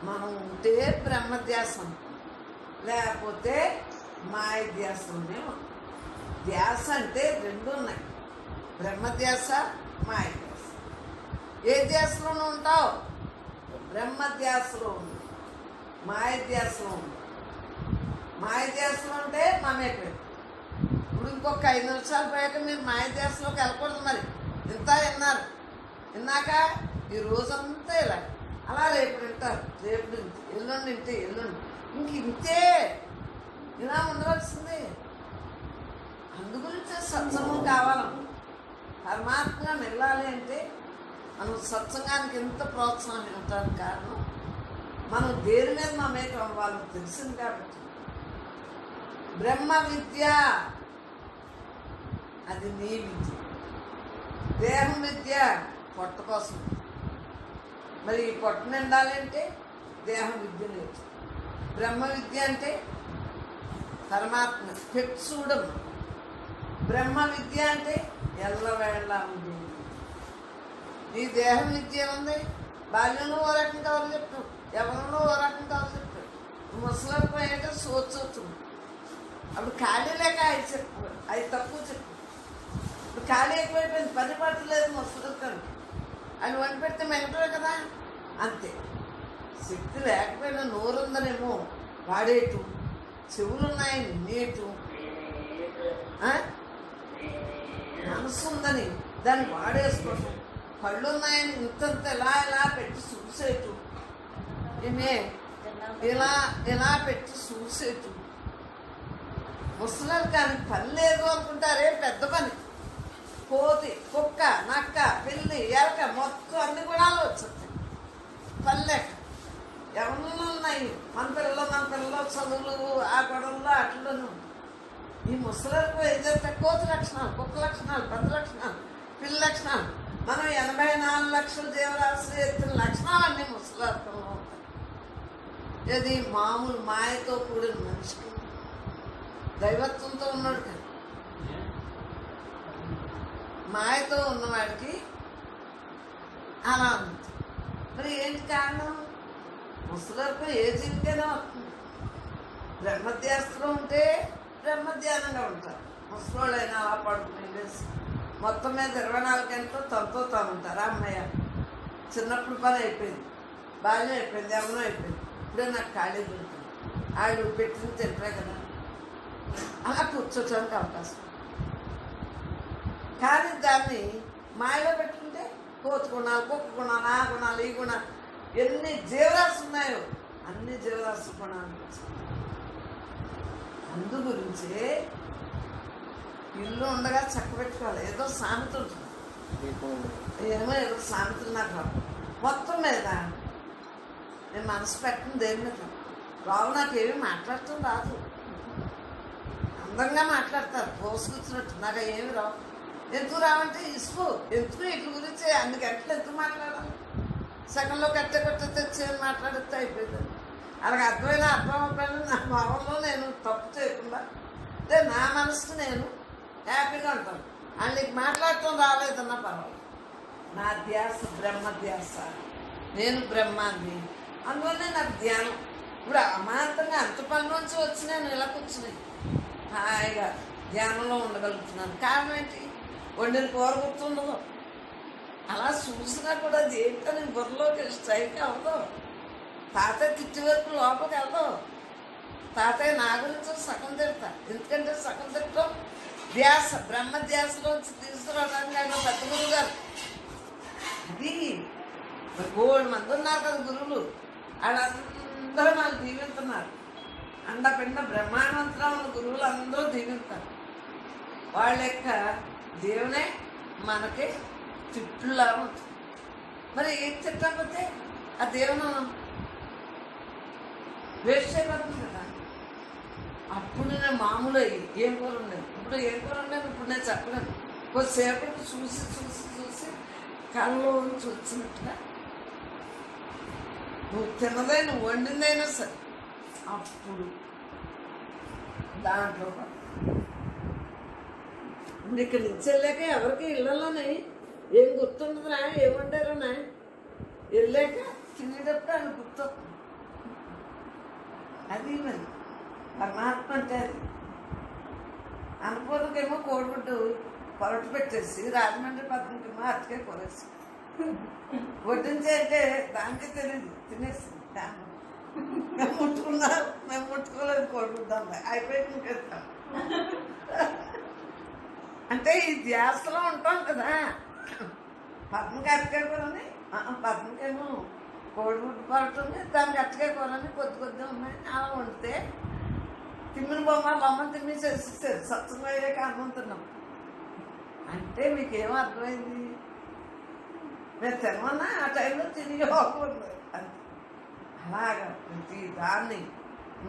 మనం ఉంటే బ్రహ్మధ్యాసం, లేకపోతే మాయ ధ్యాసలోనే ఉన్నాం. ధ్యాస అంటే రెండు ఉన్నాయి, బ్రహ్మధ్యాస మాయ ధ్యాస. ఏ ధ్యాసలోనూ ఉంటావు? బ్రహ్మధ్యాసలో ఉంది, మాయ ధ్యాసలో ఉంది. మాయ ధ్యాసలో ఉంటే మమేపోయాడు. ఇప్పుడు ఇంకొక 5 నిమిషాలు పోయాక మీరు మాయ ధ్యాసలోకి వెళ్ళకూడదు. మరి ఇంత విన్నారు, విన్నాక ఈ రోజంతా ఇలా, అలా రేపు వింటారు, రేపు ఎల్లుండి ఇంతే, ఎల్లుండి ఇంక ఇంతే, ఇలా ఉండవలసిందే. అందుగురించే సత్సంగం కావాలి. పరమాత్మగా వెళ్ళాలి అంటే మనం సత్సంగానికి ఎంత ప్రోత్సాహం ఇవ్వటానికి కారణం మనం దేని మీద మమేకం వాళ్ళకి తెలిసింది కాబట్టి. బ్రహ్మ విద్య అది నీ విద్య, దేహం విద్య పొట్ట కోసం. మరి ఈ పొట్ట నిండాలంటే దేహం విద్య లేదు. బ్రహ్మ విద్య అంటే పరమాత్మ పెట్టి చూడము. బ్రహ్మ విద్య అంటే ఎల్లవేళ ఉంది. నీ దేహం విద్య ఉంది. బాల్యంలో ఓ రకం కావాలి చెప్తాం, ఎవరిలో ఓ రకం కావాలి చెప్తాం. ముసలి పోయాక సోచవుతుంది. అప్పుడు ఖాళీ లేక అవి తక్కువ చెప్పు. ఇప్పుడు ఖాళీ ఎక్కువైపోయింది, పని పట్టలేదు ముసలి. అని వండి పెడితే మెగటమే కదా. అంతే, శక్తి లేకపోయినా నోరు ఉందనేమో వాడేటు, చెవులున్నాయి నిన్నేటు, మనసు ఉందని దాన్ని వాడేసుకోవటం, కళ్ళు ఉన్నాయని ఇంతంత ఇలా ఇలా పెట్టి చూసేటు, ఏమే ఇలా ఇలా పెట్టి చూసేటు. ముసలి కానీ పని లేదు అనుకుంటారే, పెద్ద పని. కోతి, కుక్క, నక్క, పిల్లి, ఎలక మొత్తం అన్ని గుణాలు వచ్చేస్తాయి పల్లెక. ఎవరిలో ఉన్నాయి మన పిల్లలు చదువులు, ఆ గొడవల్లో అట్లను. ఈ ముసలకు ఏదైతే కోతి లక్షణాలు, కుక్క లక్షణాలు, పెద్ద లక్షణాలు, పిల్లి లక్షణాలు, మనం 84 లక్షల జీవరాశులు ఎత్తిన లక్షణాలన్నీ ముసలర్కంలో ఉంటాయి. ఇది మామూలు మాయతో కూడిన మనిషికి, దైవత్వంతో ఉన్నాడు కానీ మాయతో ఉన్నవాడికి అలా ఉంది. మరి ఏంటి కారణం? ముసలర్కం ఏ జీవికైనా వస్తుంది. బ్రహ్మధ్యాసలో ఉంటే బ్రహ్మధ్యానంగా ఉంటారు. ముసలోళ్ళైనా అలా పడుకుని వేసి మొత్తం మీద 24 గంటలు తనతో తాను ఉంటారు. అమ్మయ్య చిన్నప్పుడు పని అయిపోయింది, బాల్యం అయిపోయింది, ఎవరో అయిపోయింది, ఇప్పుడే నాకు ఖాళీ దొరుకుతుంది, ఆడు పెట్టింది తింటారే కదా, అలా కూర్చోటానికి అవకాశం. కానీ దాన్ని మాయలో పెట్టుకుంటే కోతి గుణాలు, కుక్క గుణాలు, ఆ గుణాలు, ఈ గుణాలు, ఎన్ని జీవరాశులు ఉన్నాయో అన్ని జీవరాశుల గుణాలు. అందు గురించే ఇల్లు ఉండగా చక్కబెట్టుకోవాలి. ఏదో సామెత ఉంటుంది, ఏదో సామెతలు నాకు మొత్తం మీద నేను మనసు పెట్టిన దేని మీద రావు. నాకేమీ మాట్లాడటం రాదు, అందంగా మాట్లాడతారు పోసుకొచ్చినట్టు. నాకు ఏమి రావు. ఎందుకు రావంటే ఇసుకు, ఎందుకు ఇట్ల గురించి అన్ని గంటలు ఎందుకు మాట్లాడాలి? సగంలో కట్టే తెచ్చేది మాట్లాడితే అయిపోయింది. అలాగే అర్థమైనా అర్థం అవ్వకపోయినా నా భావంలో నేను తప్పు చేయకుండా అంటే నా మనసుకు నేను హ్యాపీగా ఉంటాను. అందుకు మాట్లాడటం రాలేదన్నా పర్వాలేదు. నా ధ్యాస బ్రహ్మ ధ్యాస, నేను బ్రహ్మాన్ని. అందువల్లనే నాకు ధ్యానం. ఇప్పుడు అమాంతంగా అంత పని నుంచి వచ్చి నేను ఇలా కూర్చున్నాయి హాయిగా ధ్యానంలో ఉండగలుగుతున్నాను. కారణం ఏంటి? వండిన కూర గుర్తుండదు. అలా చూసినా కూడా అది ఏంటని బుర్రలోకి స్ట్రైక్ అవ్వదు. తాతయ్య తిట్టి వరకు లోపలికి వెళ్దు. తాతయ్య నా గురించి సగం తిడతా. ఎందుకంటే సగం తిట్టడం ధ్యాస, బ్రహ్మ ధ్యాసలోంచి తీసుకురావడానికి ఆయన పెద్ద గురువు గారు. ఇది 3 మంది ఉన్నారు కదా గురువులు. వాళ్ళందరూ మనకు దీవిస్తున్నారు. అండపిండ బ్రహ్మాండవంతులు ఉన్న గురువులు అందరూ దీవిస్తారు. వాళ్ళ యొక్క దేవునే మనకి తిట్టులా ఉంటుంది. మరి ఏం తిట్టకపోతే ఆ దేవును వేస్ట్ చేయబడుతుంది కదా. అప్పుడు నేను మామూలు అయ్యి ఏం కూర ఉండేది, ఇప్పుడు ఏం కూర ఉండేది ఇప్పుడు నేను చెప్పలేను. కొద్దిసేపటి చూసి చూసి చూసి కళ్ళలో నుంచి వచ్చినట్టుగా నువ్వు తిన్నదైనా వండిందైనా సరే అప్పుడు దాంట్లో ఇక్కడ నుంచి వెళ్ళాక ఎవరికి ఇళ్ళలోనే ఏం గుర్తుండదురా, ఏం వండారునా వెళ్ళాక తినేటప్పుడు అది గుర్తొస్తుంది. అది మరి పరమాత్మ అంటే అది. అన్నపూర్ణకేమో కోడిగుడ్డు పొరటు పెట్టేసి రాజమండ్రి పద్మకేమో అతికే కొరేసి వడ్డించి అంటే దానికి తెలియదు, తినేసి మేము ముట్టుకున్నా మేము ముట్టుకోలేదు కోడిగుడ్డాం అయిపోయి ఇంకేస్తాం. అంటే ఈ ధ్యాసలో ఉంటాం కదా. పద్మకి అతికే కూరని, పద్మకేమో కోడిగుడ్డు పడుతుంది, దానికి అతికే కూరని కొద్ది ఉన్నాయి. అలా వండితే తిమ్మిన బొమ్మని తిమ్మేసేసేసారు. సత్సంగా అయ్యాక అన్నం తిన్నాం అంటే మీకేమో అర్థమైంది? నేను తినమన్నా ఆ టైంలో తిని పోకూడదు అంతే. అలాగా ప్రతి దాన్ని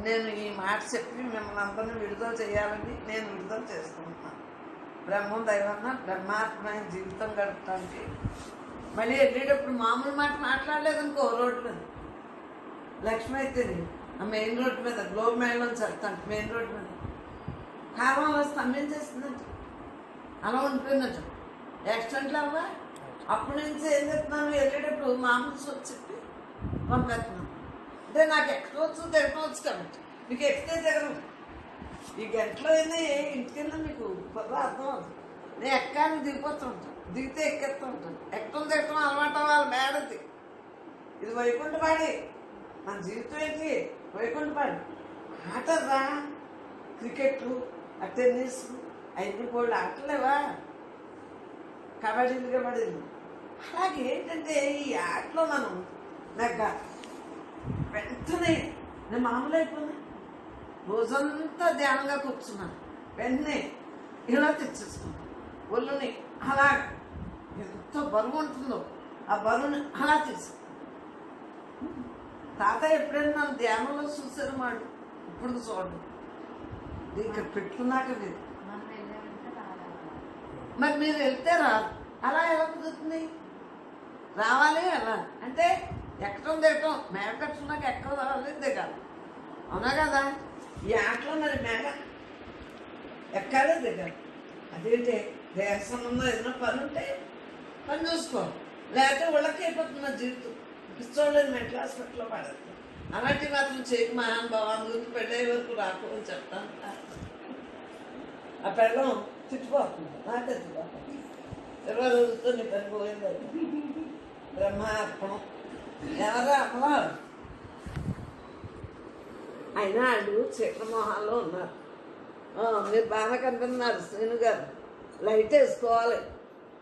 నేను ఈ మాట చెప్పి మిమ్మల్ని అందరినీ విడుదల చేయాలని నేను విడుదల చేసుకుంటున్నాను. బ్రహ్మం దైవన్న బ్రహ్మాత్మైన జీవితం గడపడానికి. మళ్ళీ వెళ్ళేటప్పుడు మామూలు మాట మాట్లాడలేదనుకో రోడ్డు మీద. లక్ష్మి అయితే ఆ మెయిన్ రోడ్డు మీద గ్లోబ్ మేళలోంచి వెళ్తాను. మెయిన్ రోడ్డు మీద కారణంలో స్తంభించేస్తుందంట. అలా ఉండిపోయిందంట. యాక్సిడెంట్లు అవ్వా. అప్పటి నుంచి ఏం చెప్తున్నాను, వెళ్ళేటప్పుడు మామూలు వచ్చి చెప్పి పంపేస్తున్నాను. అంటే నాకు ఎక్కవచ్చు తిరగవచ్చు కాబట్టి మీకు ఎక్కితే తిరగదు. ఈ గంటలో అయినా ఇంటికైనా మీకు పొద్దు అర్థం అవుతుంది. నేను ఎక్కాలని దిగిపోతూ ఉంటాను, దిగితే ఎక్కేస్తూ ఉంటాను. ఎక్కడం తిరగడం అలవాటు అవ్వాలి. మేడది ఇది వైకుంఠపాడి. మన జీవితం ఏంటి? వైకుంఠపాడి. ఆటరా క్రికెట్లు, ఆ టెన్నిస్, అవన్నీ బోళ్ళు ఆటలేవా, కబడ్డీలు. అలాగే ఏంటంటే ఈ ఆటలో మనం నెగ్గ వెంటనే నేను మామూలు అయిపోయినా రోజంతా ధ్యానంగా కూర్చున్నాను. వెంటనే ఇలా తెచ్చేసుకున్నాను ఒళ్ళుని. అలా ఎంత బరువు ఉంటుందో ఆ బరువుని అలా తీసుకున్నాను. తాతయ్య ఎప్పుడైనా నన్ను ధ్యానంలో చూసారు మాట, ఇప్పుడు చూడండి ఇక్కడ పెట్టుకున్నాక లేదు. మరి మీరు వెళ్తే రాదు. అలా ఎలా కుదురుతుంది? రావాలి ఎలా అంటే ఎక్కడం దిగటం. మేడ కట్టుకున్నాక ఎక్కడ రావాలి, దిగాలి. అవునా కదా? ఈ ఆటలో మరి మేడ ఎక్కాలి, దిగాలి. అదేంటే దేశ సంబంధం ఏదైనా పని ఉంటే పని చూసుకోవాలి. లేకపోతే వాళ్ళకి అయిపోతుంది నా జీవితం. పిచ్చోళ్ళని మెంటల్ హాస్పిటల్లో పడదు. అలాంటివి మాత్రం చేయకు మహానుభావాన్ని గురించి పెళ్ళే వరకు రాకూడని చెప్తాను. ఆ పెళ్ళం తిట్టిపోతుంది, నాకే తిట్టిపోతుంది. 20 రోజులతో నీ పని పోయింది. బ్రహ్మార్పణం. ఎవరా అమ్మలా అయినా వాళ్ళు చక్రమోహాల్లో ఉన్నారు. మీరు బాగా కనిపిస్తున్నారు శ్రీను గారు. లైట్ వేసుకోవాలి,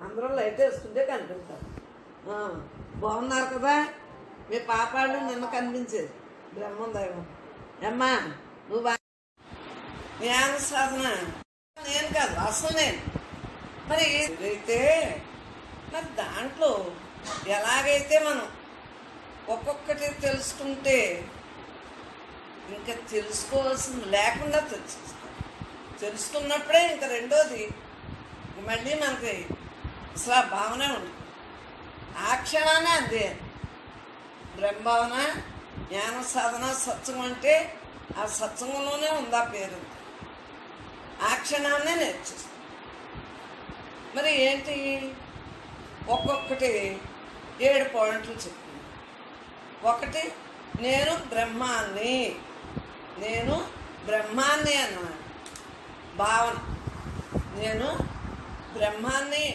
అందరూ లైట్ వేసుకుంటే కనిపిస్తారు. బాగున్నారు కదా? మీ పాపాళ్ళు నిన్న కనిపించేది బ్రహ్మం దైవం. అమ్మా నువ్వు జ్ఞాన సాధన నేను కాదు, అసలు నేను. మరి అయితే మరి దాంట్లో ఎలాగైతే మనం ఒక్కొక్కటి తెలుసుకుంటే ఇంకా తెలుసుకోవాల్సింది లేకుండా తెలుసుకున్నప్పుడే ఇంకా రెండోది మళ్ళీ మనకి అసలు ఆ భావనే ఉంటుంది. ఆ క్షణాన్ని అందే బ్రహ్మభావన, జ్ఞాన సాధన, సత్సంగం. అంటే ఆ సత్సంగంలోనే ఉంది ఆ పేరు. ఆ క్షణాన్నే నేర్చేస్తాం. మరి ఏంటి ఒక్కొక్కటి 7 పాయింట్లు చెప్పింది. ఒకటి, నేను బ్రహ్మాన్ని అన్న భావన. నేను బ్రహ్మాన్ని